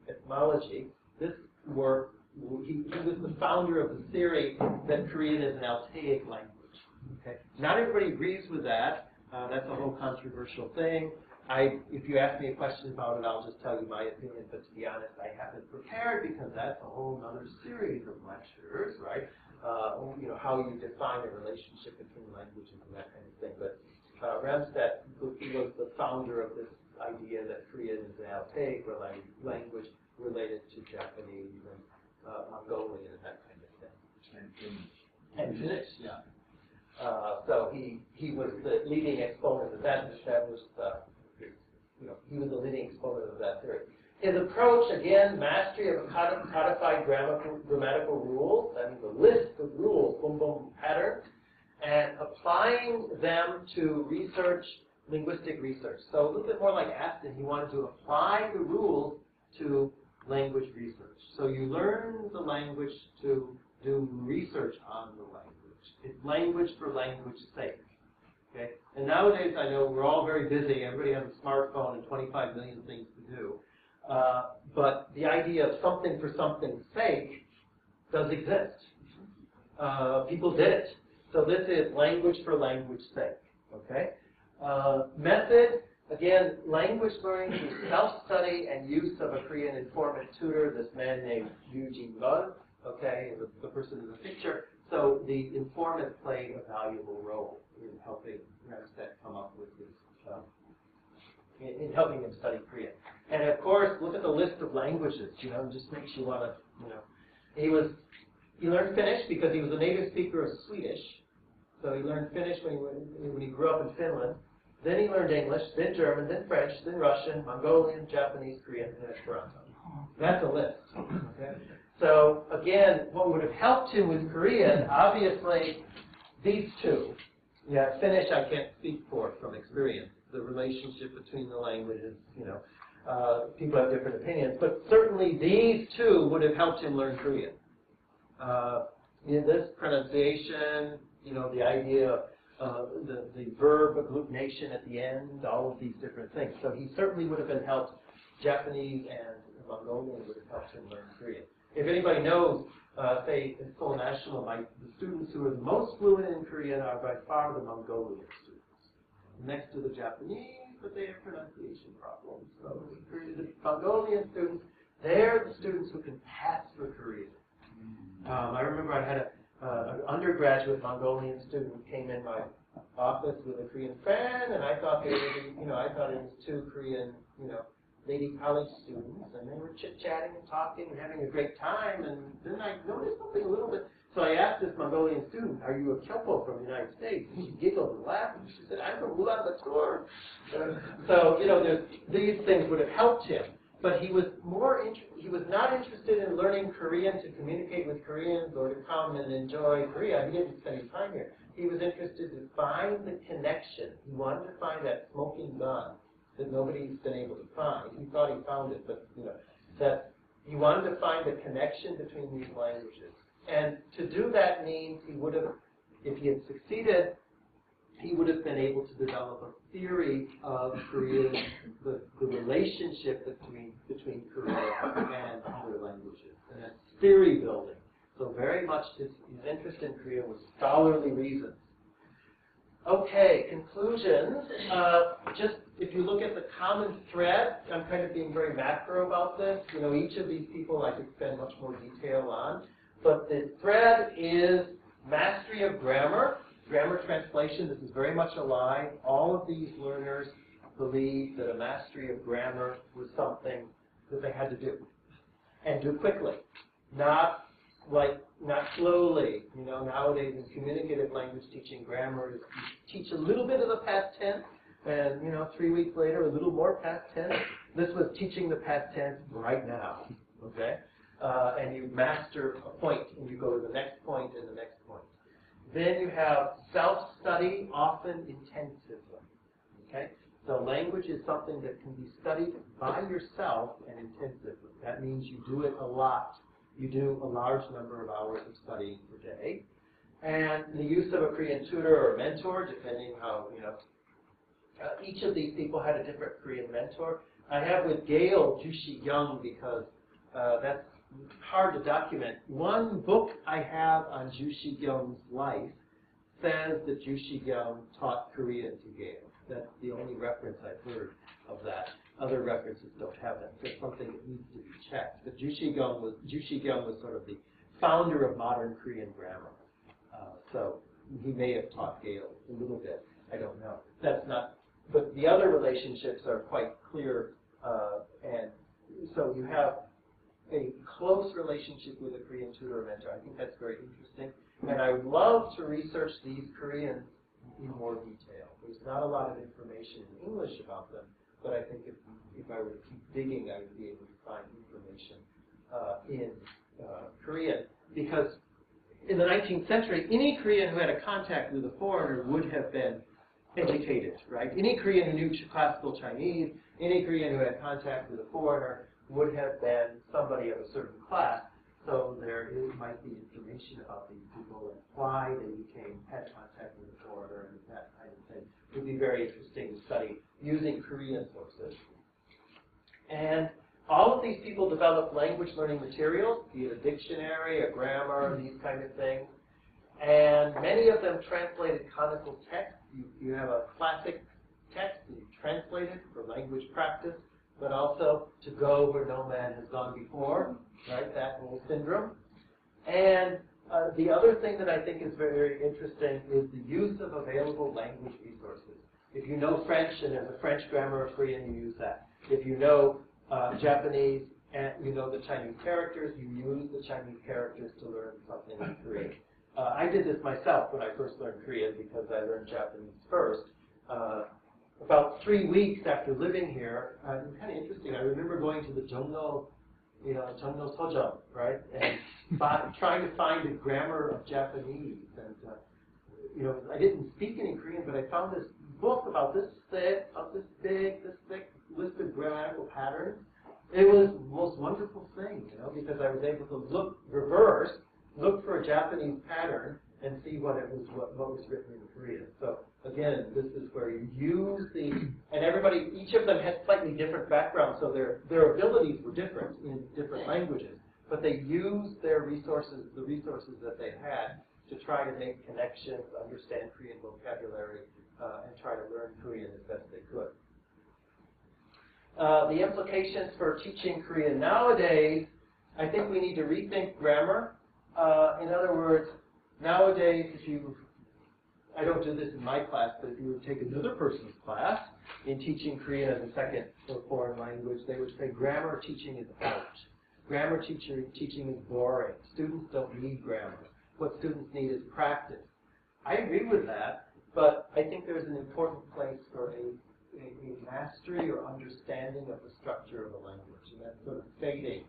etymology, this work, he was the founder of the theory that Korean is an Altaic language. Okay. Not everybody agrees with that. That's a whole controversial thing. If you ask me a question about it, I'll just tell you my opinion, but to be honest, I haven't prepared because that's a whole other series of lectures, right? How you define a relationship between languages and that kind of thing. But Ramstedt was the founder of this idea that Korean is an Altaic language related to Japanese and Mongolian and that kind of thing. And Finnish, yeah. So he was the leading exponent of that, and established, he was the leading exponent of that theory. His approach, again, mastery of codified grammatical rules, I mean the list of rules, boom, boom, patterns, and applying them to research, linguistic research. So a little bit more like Aston, he wanted to apply the rules to language research. So you learn the language to do research on the language. It's language for language's sake. Okay? And nowadays, I know we're all very busy. Everybody has a smartphone and 25 million things to do. But the idea of something for something's sake does exist. People did it. So this is language for language's sake. Okay? Method, again, language learning through self-study and use of a Korean informant tutor, this man named Eugene Lul, okay, the person in the picture. So the informant played a valuable role in helping Ramstedt come up with his, in helping him study Korean. And of course, look at the list of languages. You know, it just makes you want to, you know. He learned Finnish because he was a native speaker of Swedish. So he learned Finnish when he grew up in Finland. Then he learned English, then German, then French, then Russian, Mongolian, Japanese, Korean, and Esperanto. That's a list. Okay? So again, what would have helped him with Korean, obviously, these two. Yeah, Finnish I can't speak for from experience. The relationship between the languages, you know, people have different opinions. But certainly these two would have helped him learn Korean. This pronunciation, you know, the idea of the verb agglutination at the end, all of these different things. So he certainly would have been helped. Japanese and Mongolian would have helped him learn Korean. If anybody knows, say, in Seoul National, the students who are the most fluent in Korean are by far the Mongolian students. Next to the Japanese, but they have pronunciation problems. So the Mongolian students, they're the students who can pass for Korean. I remember I had an undergraduate Mongolian student who came in my office with a Korean friend, and I thought they were, you know, I thought it was two Korean, you know, lady college students, and they were chit-chatting and talking and having a great time, and then I noticed something a little bit. So I asked this Mongolian student, "Are you a kyopo from the United States?" And she giggled and laughed, and she said, "I'm from Ulaanbaatar." So, you know, these things would have helped him. But he was he was not interested in learning Korean to communicate with Koreans or to come and enjoy Korea. He didn't spend his time here. He was interested to find the connection. He wanted to find that smoking gun that nobody's been able to find. He thought he found it, but you know, that he wanted to find the connection between these languages. And to do that means he would have, if he had succeeded, he would have been able to develop a theory of Korean, the relationship between Korean and other languages. And that's theory building. So very much his interest in Korea was scholarly reasons. Okay, conclusions. Just if you look at the common thread, I'm kind of being very macro about this. You know, each of these people I could spend much more detail on. But the thread is mastery of grammar. Grammar translation, this is very much alive. All of these learners believe that a mastery of grammar was something that they had to do. And do quickly. Not slowly. You know, nowadays in communicative language teaching, grammar is you teach a little bit of the past tense, and you know, 3 weeks later, a little more past tense. This was teaching the past tense right now. Okay? And you master a point, and you go to the next point and the next point. Then you have self-study, often intensively. Okay? So language is something that can be studied by yourself and intensively. That means you do it a lot. You do a large number of hours of studying per day. And the use of a Korean tutor or mentor, depending how, you know, each of these people had a different Korean mentor. I have with Gale Jushi Young because that's hard to document. One book I have on Jushi Young's life says that Jushi Young taught Korean to Gale. That's the only reference I've heard of that. Other references don't have that. So it's something that needs to be checked. But Jushi Young was sort of the founder of modern Korean grammar. So he may have taught Gale a little bit. I don't know. That's not. But the other relationships are quite clear, and so you have a close relationship with a Korean tutor or mentor. I think that's very interesting. And I would love to research these Koreans in more detail. There's not a lot of information in English about them, but I think if I were to keep digging, I would be able to find information in Korean. Because in the 19th century, any Korean who had a contact with a foreigner would have been educated, right? Any Korean who knew classical Chinese, any Korean who had contact with a foreigner would have been somebody of a certain class. So there might be information about these people and why they had contact with a foreigner and that kind of thing. It would be very interesting to study using Korean sources. And all of these people developed language learning materials, be it a dictionary, a grammar, these kind of things. And many of them translated canonical text. You have a classic text and you translate it for language practice, but also to go where no man has gone before, right? That whole syndrome. And The other thing that I think is very, very interesting is the use of available language resources. If you know French and there's a French grammar or Korean, you use that. If you know Japanese and you know the Chinese characters, you use the Chinese characters to learn something in Korean. I did this myself when I first learned Korean because I learned Japanese first. About 3 weeks after living here, it was kind of interesting. I remember going to the Jongno, Jongno Sojong, right, and trying to find the grammar of Japanese. And I didn't speak any Korean, but I found this book about this thick, this thick list of grammatical patterns. It was the most wonderful thing, because I was able to look for a Japanese pattern and see what was written in Korean. So again, this is where you use and each of them had slightly different backgrounds, so their abilities were different in different languages, but they used their resources, the resources that they had, to try to make connections, understand Korean vocabulary, and try to learn Korean as best they could. The implications for teaching Korean nowadays, I think we need to rethink grammar. In other words, nowadays, I don't do this in my class, but if you would take another person's class in teaching Korean as a second or foreign language, they would say grammar teaching is out. Grammar teaching is boring. Students don't need grammar. What students need is practice. I agree with that, but I think there's an important place for a mastery or understanding of the structure of a language, and that's sort of fading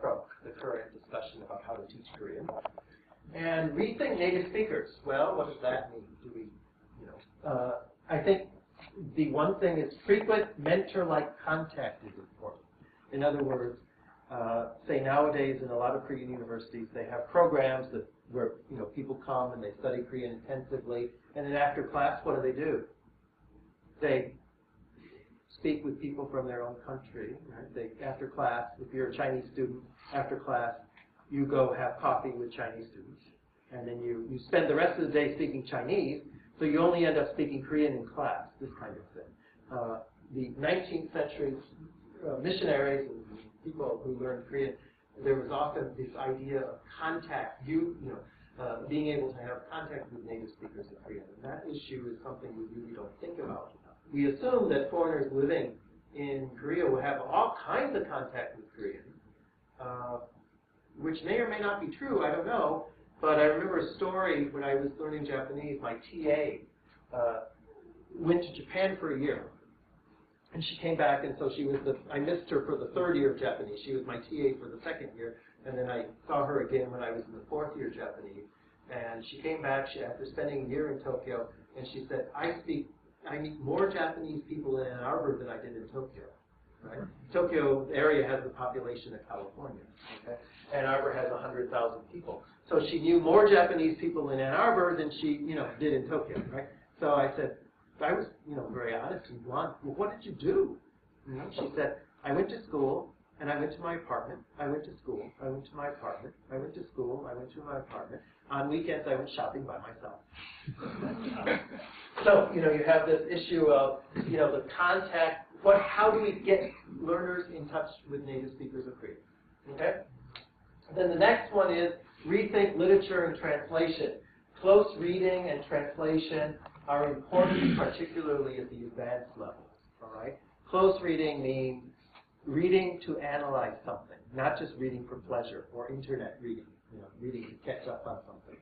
from the current discussion about how to teach Korean. And rethink native speakers. Well, what does that mean? I think the one thing is frequent mentor-like contact is important. In other words, say nowadays in a lot of Korean universities, they have programs where people come and they study Korean intensively, and then after class, what do? They speak with people from their own country. Right? After class, if you're a Chinese student, after class, you go have coffee with Chinese students, and then you spend the rest of the day speaking Chinese, so you only end up speaking Korean in class, this kind of thing. The 19th century missionaries and people who learned Korean, there was often this idea of contact, being able to have contact with native speakers of Korean, and that issue is something we really don't think about. We assume that foreigners living in Korea will have all kinds of contact with Korean, which may or may not be true, I don't know, but I remember a story when I was learning Japanese. My TA went to Japan for a year, and she came back, and so I missed her for the third year of Japanese. She was my TA for the second year, and then I saw her again when I was in the fourth year of Japanese, and she came back after spending a year in Tokyo, and she said, I meet more Japanese people in Ann Arbor than I did in Tokyo. Right? Tokyo area has the population of California. Okay? Ann Arbor has 100,000 people. So she knew more Japanese people in Ann Arbor than she, did in Tokyo. Right? So I said, I was, very honest and blunt. Well, what did you do? She said, I went to school and I went to my apartment. I went to school. I went to my apartment. I went to school. I went to my apartment. On weekends, I went shopping by myself. So, you have this issue of, the contact. How do we get learners in touch with native speakers of Korean? Okay? Then the next one is rethink literature and translation. Close reading and translation are important, particularly at the advanced levels. All right? Close reading means reading to analyze something, not just reading for pleasure or internet reading. Reading to catch up on something.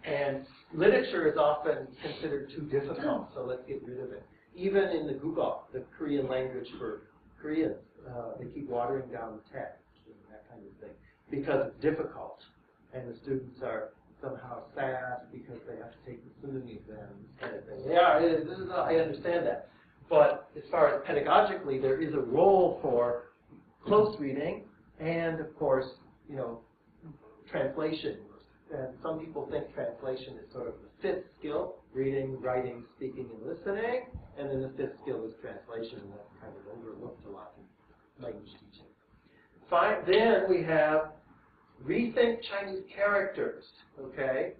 And literature is often considered too difficult, so let's get rid of it. Even in the Google, the Korean language for Koreans, they keep watering down the text and that kind of thing because it's difficult, and the students are somehow sad because they have to take the Sunni exam, this kind of thing. I understand that. But as far as pedagogically, there is a role for close reading and, of course, translation. And some people think translation is sort of the fifth skill, reading, writing, speaking, and listening. And then the fifth skill is translation, and that's kind of overlooked a lot in language teaching. Fine. Then we have rethink Chinese characters. Okay.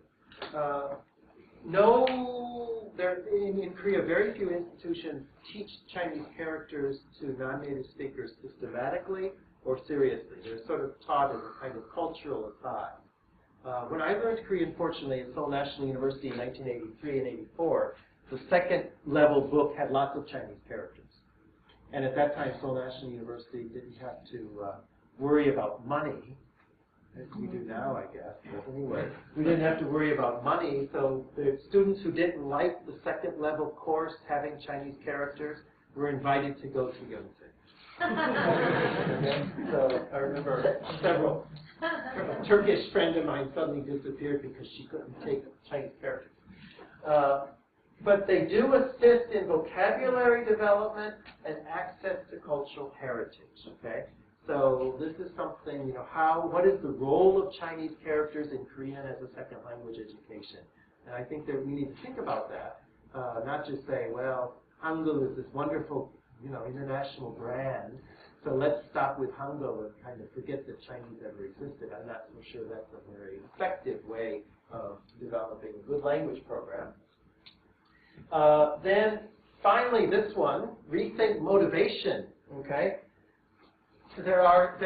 In Korea, very few institutions teach Chinese characters to non-native speakers systematically or seriously. They're sort of taught as a kind of cultural aside. When I learned Korean, fortunately, at Seoul National University in 1983 and 84, the second level book had lots of Chinese characters. And at that time, Seoul National University didn't have to worry about money, as we do now, I guess. But anyway, we didn't have to worry about money, so the students who didn't like the second level course having Chinese characters were invited to go to Yonsei. So I remember a Turkish friend of mine suddenly disappeared because she couldn't take Chinese characters. But they do assist in vocabulary development and access to cultural heritage, okay? So this is something, what is the role of Chinese characters in Korean as a second language education? And I think that we need to think about that, not just say, well, Hangul is this wonderful, international brand, so let's stop with Hangul and kind of forget that Chinese ever existed. I'm not so sure that's a very effective way of developing a good language program. Then finally, this one, rethink motivation. Okay, there are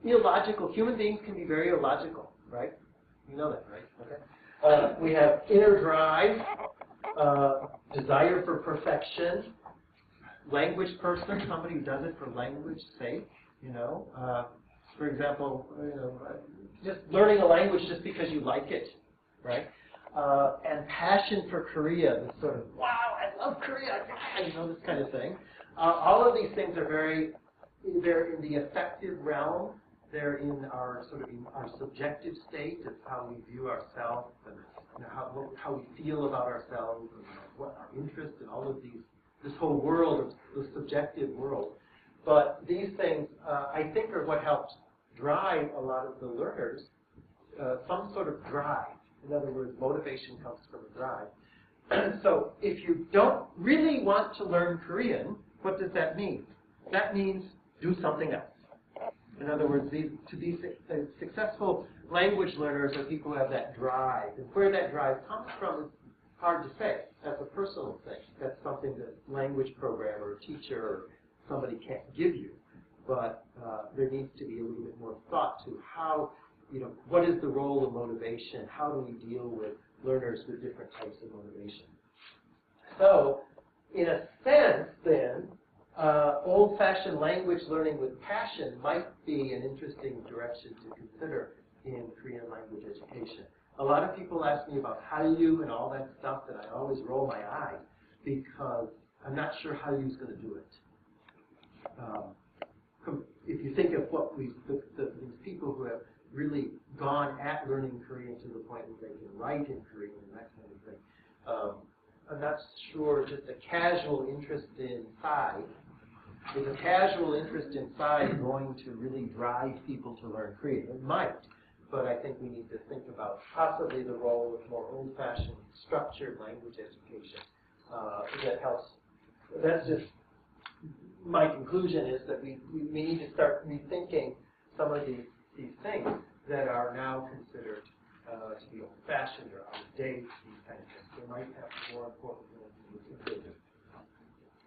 illogical. Human beings can be very illogical, right? You know that, right? Okay. We have inner drive, desire for perfection, language person, somebody who does it for language's sake. For example, just learning a language just because you like it, right? And passion for Korea, this sort of, wow, I love Korea, this kind of thing. All of these things are they're in the affective realm. They're in our our subjective state of how we view ourselves and how we feel about ourselves and what our interests and all of these, this whole world of the subjective world. But these things, I think, are what helps drive a lot of the learners, some sort of drive. In other words, motivation comes from a drive. So if you don't really want to learn Korean, what does that mean? That means do something else. In other words, to be successful language learners are people who have that drive. And where that drive comes from is hard to say. That's a personal thing. That's something that a language programmer or teacher or somebody can't give you. But there needs to be a little bit more thought to how, what is the role of motivation? How do we deal with learners with different types of motivation? So, in a sense, then, old-fashioned language learning with passion might be an interesting direction to consider in Korean language education. A lot of people ask me about Hallyu and all that stuff, and I always roll my eyes because I'm not sure Hallyu's going to do it. If you think of what these people who have really gone at learning Korean to the point where they can write in Korean and that kind of thing, I'm not sure just a casual interest in Psy. Is a casual interest in Psy going to really drive people to learn Korean? It might, but I think we need to think about possibly the role of more old-fashioned structured language education that helps. That's just my conclusion, is that we need to start rethinking some of these things that are now considered to be old-fashioned or out of date, these kind of things. They might have more important things.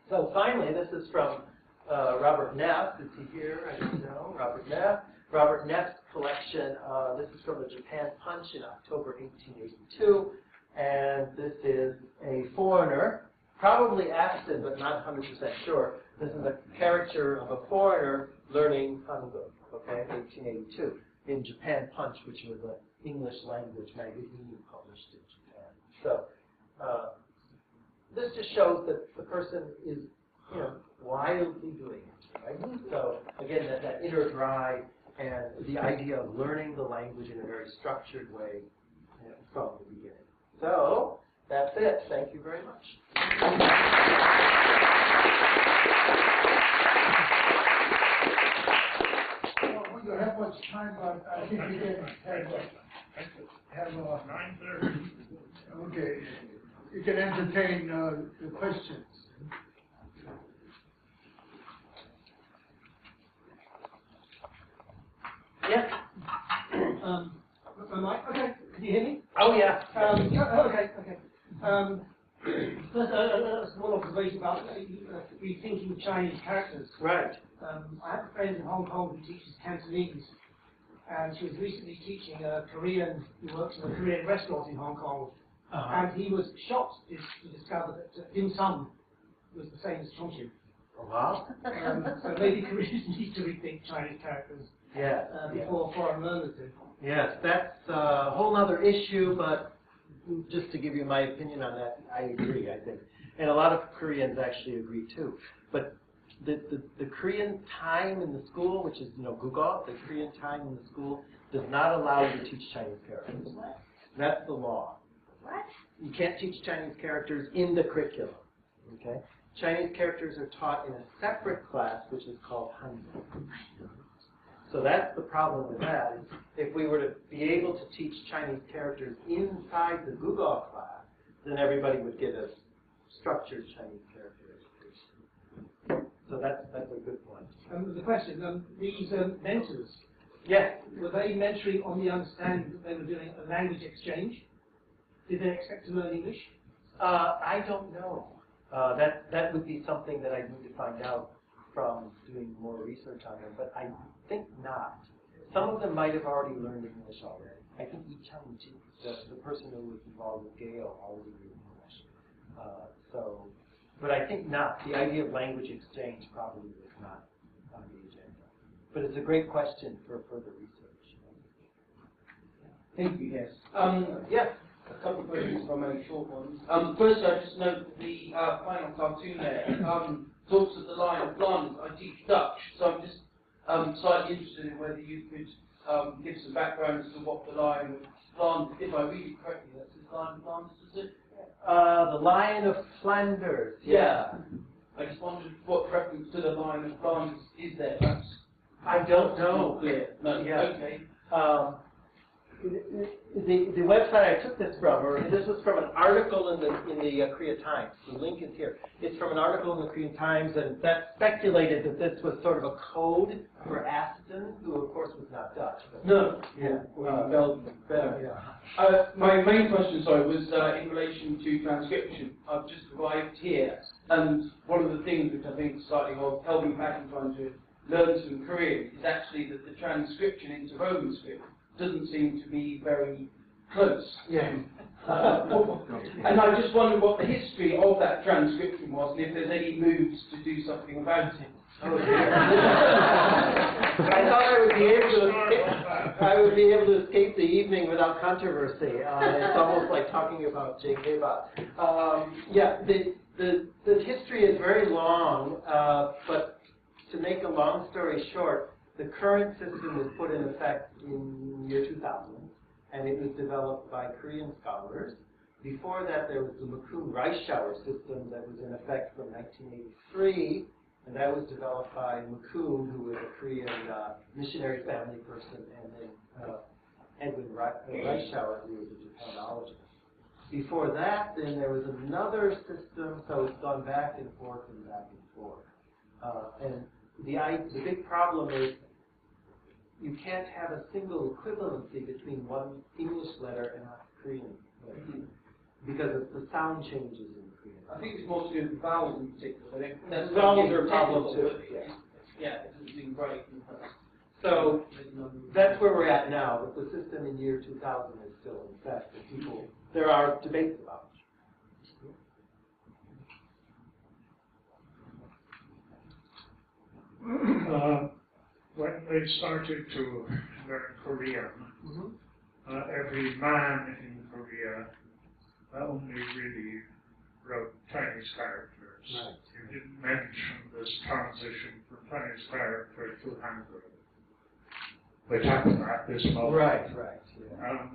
So finally, this is from Robert Neff. Is he here? I don't know. Robert Neff. Robert Neff's collection. This is from the Japan Punch in October 1882. And this is a foreigner, probably Aston, but not 100% sure. This is a caricature of a foreigner learning Hangul, okay, 1882, in Japan Punch, which was an English language magazine published in Japan. So this just shows that the person is, wildly doing it, right? So again, that inner drive and the idea of learning the language in a very structured way from the beginning. So that's it. Thank you very much. Well, we don't have much time, but I think we can have 9:30. Okay, you can entertain the questions. Yes. Okay, can you hear me? Oh, yeah. Okay. First, a small observation about rethinking Chinese characters. Right. I have a friend in Hong Kong who teaches Cantonese, and she was recently teaching a Korean who works in a Korean restaurant in Hong Kong, and he was shocked to discover that dim sum was the same as Chongqing. Oh, wow. So maybe Koreans need to rethink Chinese characters before foreign learners do. Yes, that's a whole other issue, but just to give you my opinion on that, I agree, I think. And a lot of Koreans actually agree too. But the Korean time in the school, which is, Google, the Korean time in the school, does not allow you to teach Chinese characters. What? That's the law. What? You can't teach Chinese characters in the curriculum. Okay? Chinese characters are taught in a separate class, which is called Hangul. So that's the problem with that. Is if we were to be able to teach Chinese characters inside the Google class, then everybody would get a structured Chinese character education. So that's a good point. The question, these mentors, Yes. were they mentoring on the understanding that they were doing a language exchange? Did they expect to learn English? I don't know. That would be something that I need to find out from doing more research on them, but I think not. Some of them might have already learned English already. I think the person who was involved with Gale, already knew English. But I think not. The idea of language exchange probably was not on the agenda. But it's a great question for further research. Thank you, yes. Yes. A couple of questions, if I may, short ones. First, I just note the final cartoon there talks of the line of Flanders. I teach Dutch, so I'm just slightly interested in whether you could give some background as to what the line of Flanders, if I read it correctly, that's the line of Flanders, is it? The Lion of Flanders. Yeah. I just wondered what reference to the line of Flanders is there. Perhaps I don't know. not clear. No. Yeah. Okay. The website I took this from, or this was from an article in the Korea Times. The link is here. It's from an article in the Korean Times, and that speculated that this was sort of a code for Aston, who of course was not Dutch. But No. yeah. My main question, was in relation to transcription. I've just arrived here, and one of the things which I think is slightly held me back in trying to learn some Korean is actually that the transcription into Roman script doesn't seem to be very close. Yeah. And I just wondered what the history of that transcription was, and if there's any moves to do something about it. Oh, dear. I thought I would be able to escape the evening without controversy. It's almost like talking about J.K. Bot. Yeah, the history is very long, but to make a long story short, the current system was put in effect in year 2000, and it was developed by Korean scholars. Before that, there was the Mukun rice shower system that was in effect from 1983, and that was developed by Mukun, who was a Korean missionary family person, and then Edwin Reischauer, who was a Japanologist. Before that, then there was another system, so it's gone back and forth and back and forth. And the big problem is you can't have a single equivalency between one English letter and a Korean letter, because of the sound changes in Korean. I think it's more to do with vowels in particular. That's vowels are a problem too. Yeah, it doesn't seem great. So that's where we're at now, but the system in year 2000 is still in effect. There are debates about it. When they started to learn Korean, every man in Korea only really wrote Chinese characters. Right. You didn't mention this transition from Chinese character to Hangul, which happened at this moment. Right. Yeah.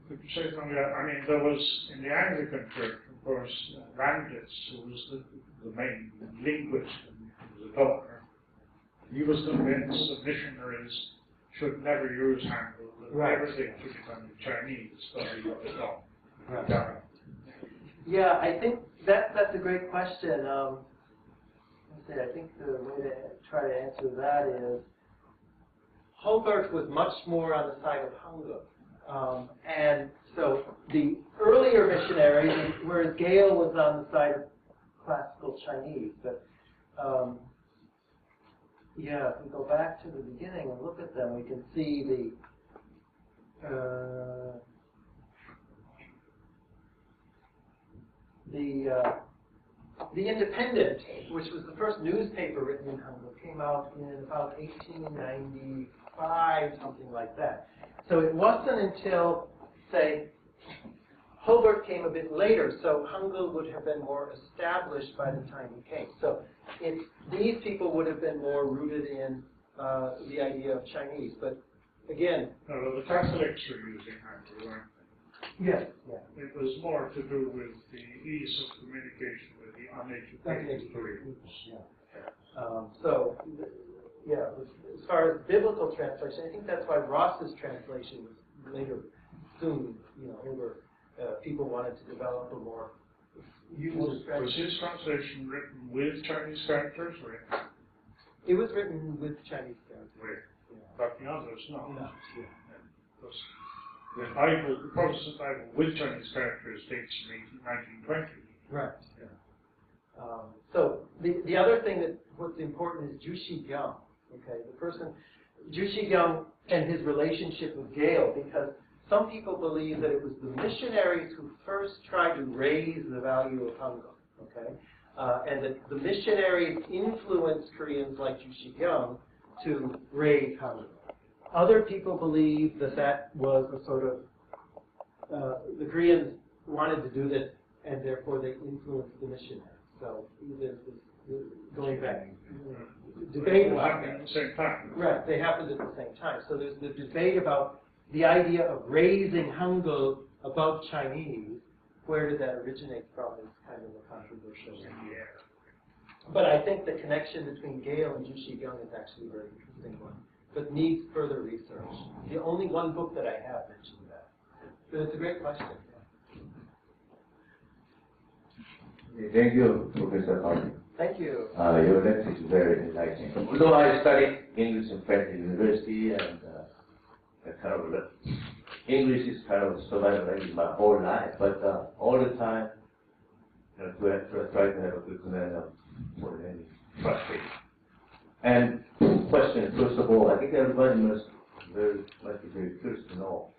Could you say something about, I mean, there was, in the Anglican Church, of course, Ramstedt, who was the main linguist and was a doctor. He was convinced that missionaries should never use Hangul, that everything should be done in Chinese, so he got it wrong. Right. Yeah, I think that's a great question. I think the way to try to answer that is Hulbert was much more on the side of Hangul. And so the earlier missionaries, whereas Gale was on the side of classical Chinese, but yeah, if we go back to the beginning and look at them, we can see the Independent, which was the first newspaper written in Hangul, came out in about 1895, something like that. So it wasn't until, say, Hulbert came a bit later, so Hangul would have been more established by the time he came. So these people would have been more rooted in the idea of Chinese. But again, no, the Catholics were using Hangul, weren't they? yes, yeah. It was more to do with the ease of communication with the uneducated Koreans. Yeah, as far as biblical translation, I think that's why Ross's translation was later, soon, over. People wanted to develop a more user-friendly. Was his translation written with Chinese characters? It was written with Chinese characters. But the others, no. No. Because the Bible, the Protestant Bible with Chinese characters dates from 1920. Right. So the other thing that what's important is Jushi Gyung. Okay, the person Jushi Gyung and his relationship with Gale, because some people believe that it was the missionaries who first tried to raise the value of Hangul. Okay, and that the missionaries influenced Koreans like Jushi Gyung to raise Hangul. Other people believe that that was a sort of the Koreans wanted to do this, and therefore they influenced the missionaries. So there's this going back debate about that. At the same time. Right, they happened at the same time. So there's the debate about the idea of raising Hangul above Chinese. Where did that originate from is kind of a controversial idea. But I think the connection between Gale and Jushi Gyung is actually a very interesting one, but needs further research. The only one book that I have mentioned that. But it's a great question. Thank you, Professor Hulbert. Thank you. Your lecture is very enlightening. Although I studied English and French at university, and English is kind of survival language my whole life, but all the time, to try to have a good command of more than any frustrating. And two questions. First of all, I think everybody must be very curious to know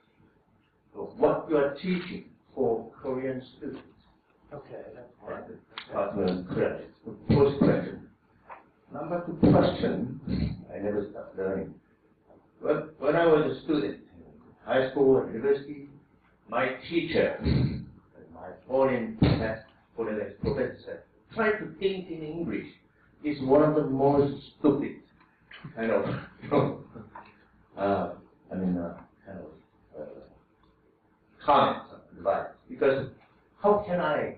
what you are teaching for Korean students. Okay, that's Correct. First question. Number two question, I never stopped learning. When I was a student, high school and university, my teacher, my foreign professor, trying to think in English is one of the most stupid kind of, comments and advice. Because how can I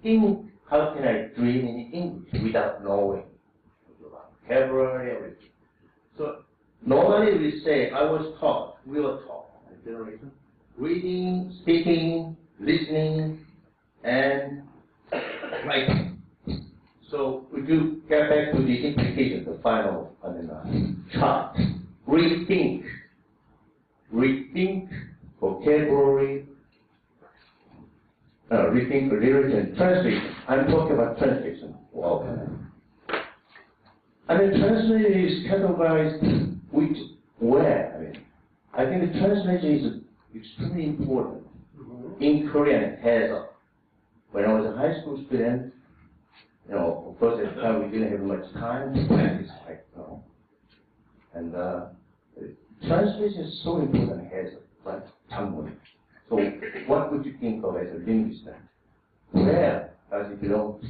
think, how can I dream in English without knowing vocabulary, everything? So normally we say, we were taught, generation, reading, speaking, listening, and writing. So would you get back to the implication, the final chart? Rethink vocabulary, rethink literature and translation. I'm talking about translation. Wow. Translation is categorized where? I think the translation is extremely important. In Korean, it has when I was a high school student, of course at the time we didn't have much time to practice, and translation is so important. It has like Talmud. So what would you think of as a linguist then? Where does it belong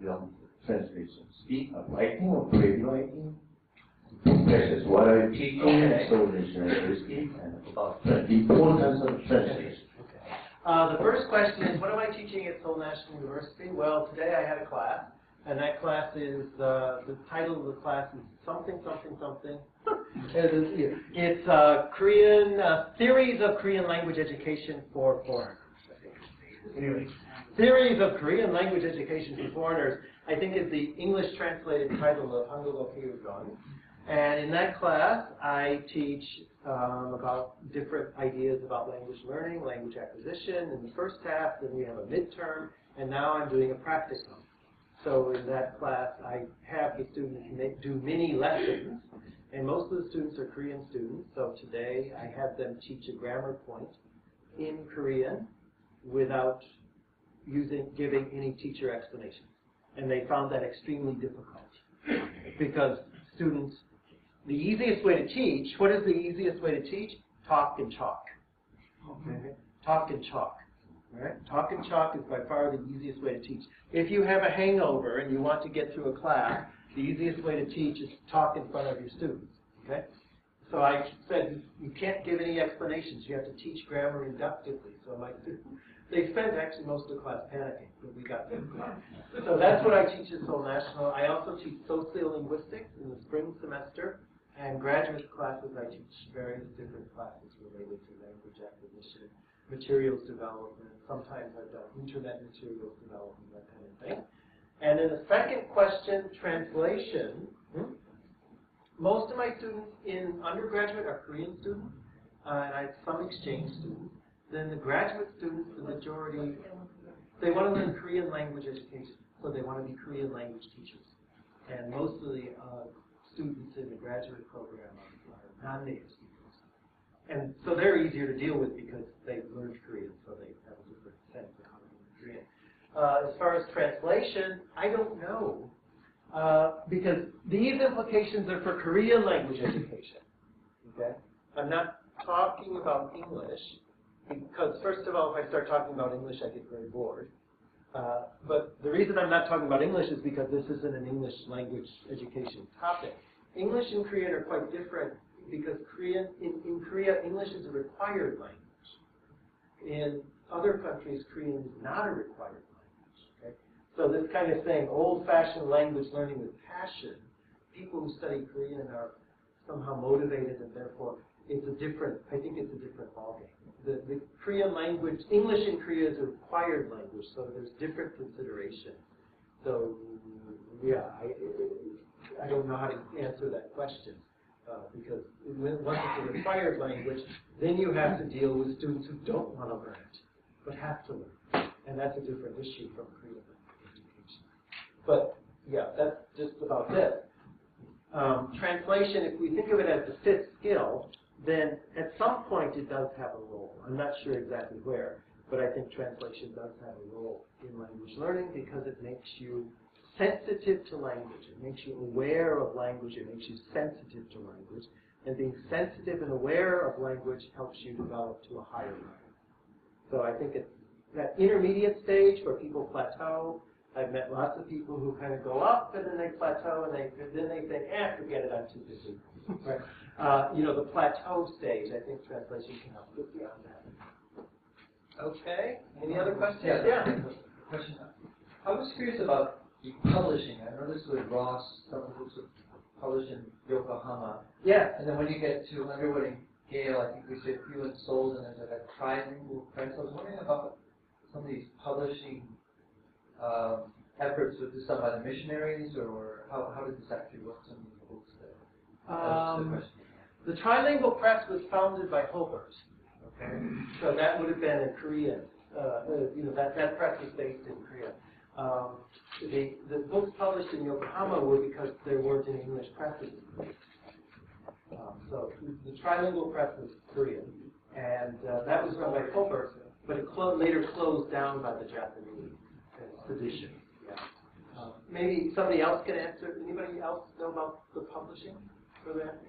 to translation? Speak or writing or creative writing? Professors, what are you teaching at Seoul University and about the importance of translation? The first question is, what am I teaching at Seoul National University? Well, today I had a class, and that class is, the title of the class is something. It's Korean, Theories of Korean Language Education for Foreigners. Anyway, Theories of Korean Language Education for Foreigners, I think is the English translated title of Hangul Kyugon. And in that class, I teach about different ideas about language learning, language acquisition in the first half, then we have a midterm, and now I'm doing a practicum. So in that class, I have the students do mini lessons, and most of the students are Korean students. So today, I have them teach a grammar point in Korean without giving any teacher explanations. And they found that extremely difficult because students, the easiest way to teach, what is the easiest way to teach? Talk and chalk. Okay? Talk and chalk. Right? Talk and chalk is by far the easiest way to teach. If you have a hangover and you want to get through a class, the easiest way to teach is to talk in front of your students. Okay? So I said you can't give any explanations. You have to teach grammar inductively. So my students, they spent actually most of the class panicking, but we got them. So that's what I teach at Seoul National. I also teach sociolinguistics in the spring semester, and graduate classes I teach various different classes related to language acquisition, materials development. Sometimes I've done internet materials development, that kind of thing. And then the second question, translation. Most of my students in undergraduate are Korean students, and I have some exchange students. Then the graduate students, the majority, they want to learn Korean language education, so they want to be Korean language teachers. And most of the students in the graduate program are non-native speakers. And so they're easier to deal with because they've learned Korean, so they have a different sense of how to learn Korean. As far as translation, I don't know, because these implications are for Korean language education. Okay? I'm not talking about English, because first of all, if I start talking about English, I get very bored. But the reason I'm not talking about English is because this isn't an English language education topic. English and Korean are quite different because in Korea, English is a required language. In other countries, Korean is not a required language. Okay? So this kind of thing, old-fashioned language learning with passion, people who study Korean are somehow motivated, and therefore I think it's a different ballgame. The Korean language, English in Korea is a required language, so there's different consideration. So, yeah, I don't know how to answer that question, because once it's a required language, then you have to deal with students who don't want to learn it, but have to learn it. And that's a different issue from Korean language education. But, yeah, that's just about it. Translation, if we think of it as the fifth skill, then at some point it does have a role. I'm not sure exactly where, but I think translation does have a role in language learning because it makes you sensitive to language. It makes you aware of language. It makes you sensitive to language. And being sensitive and aware of language helps you develop to a higher level. So I think it's that intermediate stage where people plateau. I've met lots of people who kind of go up and then they plateau and then they think, forget it, I'm too busy. Right? The plateau stage, I think translation can help get beyond that. Okay. Any other questions? Yeah. Question. I was curious about the publishing. I noticed with Ross, some of the books are published in Yokohama. Yeah. And then when you get to Underwood and Gale, I think we say few and sold, and there's like a trilingual press. I was wondering about some of these publishing efforts. Was this done by the missionaries, or how did this actually work? Some of these books there. The trilingual press was founded by Hulbert. Okay, so that would have been a Korean. That press was based in Korea. The books published in Yokohama were because there weren't any English presses. So the trilingual press was Korean, and that was run by Hulbert, but it later closed down by the Japanese sedition. Yeah. Maybe somebody else can answer. Anybody else know about the publishing for that?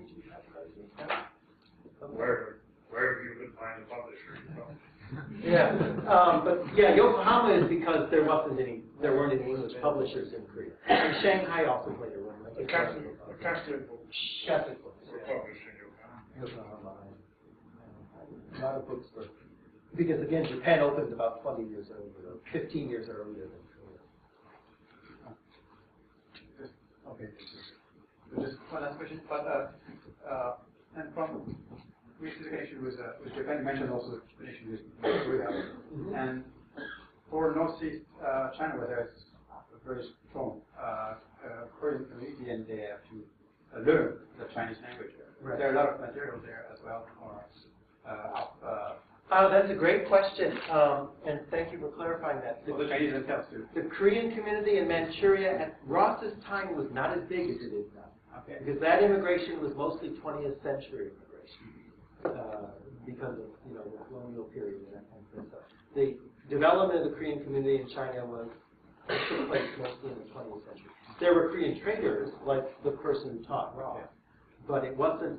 Wherever you could find a publisher. Yeah, but yeah, Yokohama is because there weren't any English publishers in Korea. And Shanghai also played a role. The Catholic books. Catholic books. Were published in Yokohama. A lot of books were, because again, Japan opened about 20 years earlier, 15 years earlier than Korea. Okay. So just one last question, and from recent connection with Japan, you mentioned also the connection with Korea, and for Northeast China, where there's a very strong Korean community, and they have to learn the Chinese language. Right. There are a lot of material there as well, or That's a great question, and thank you for clarifying that. Well, the Chinese themselves too. The Korean community in Manchuria at Ross's time was not as big as it is now. Okay. Because that immigration was mostly 20th century immigration, because of the colonial period and that kind of stuff. The development of the Korean community in China took place mostly in the 20th century. There were Korean traders, like the person who taught Ross, but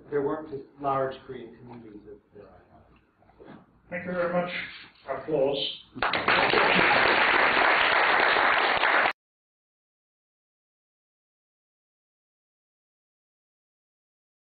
there weren't just large Korean communities as there are now. Thank you very much. Applause.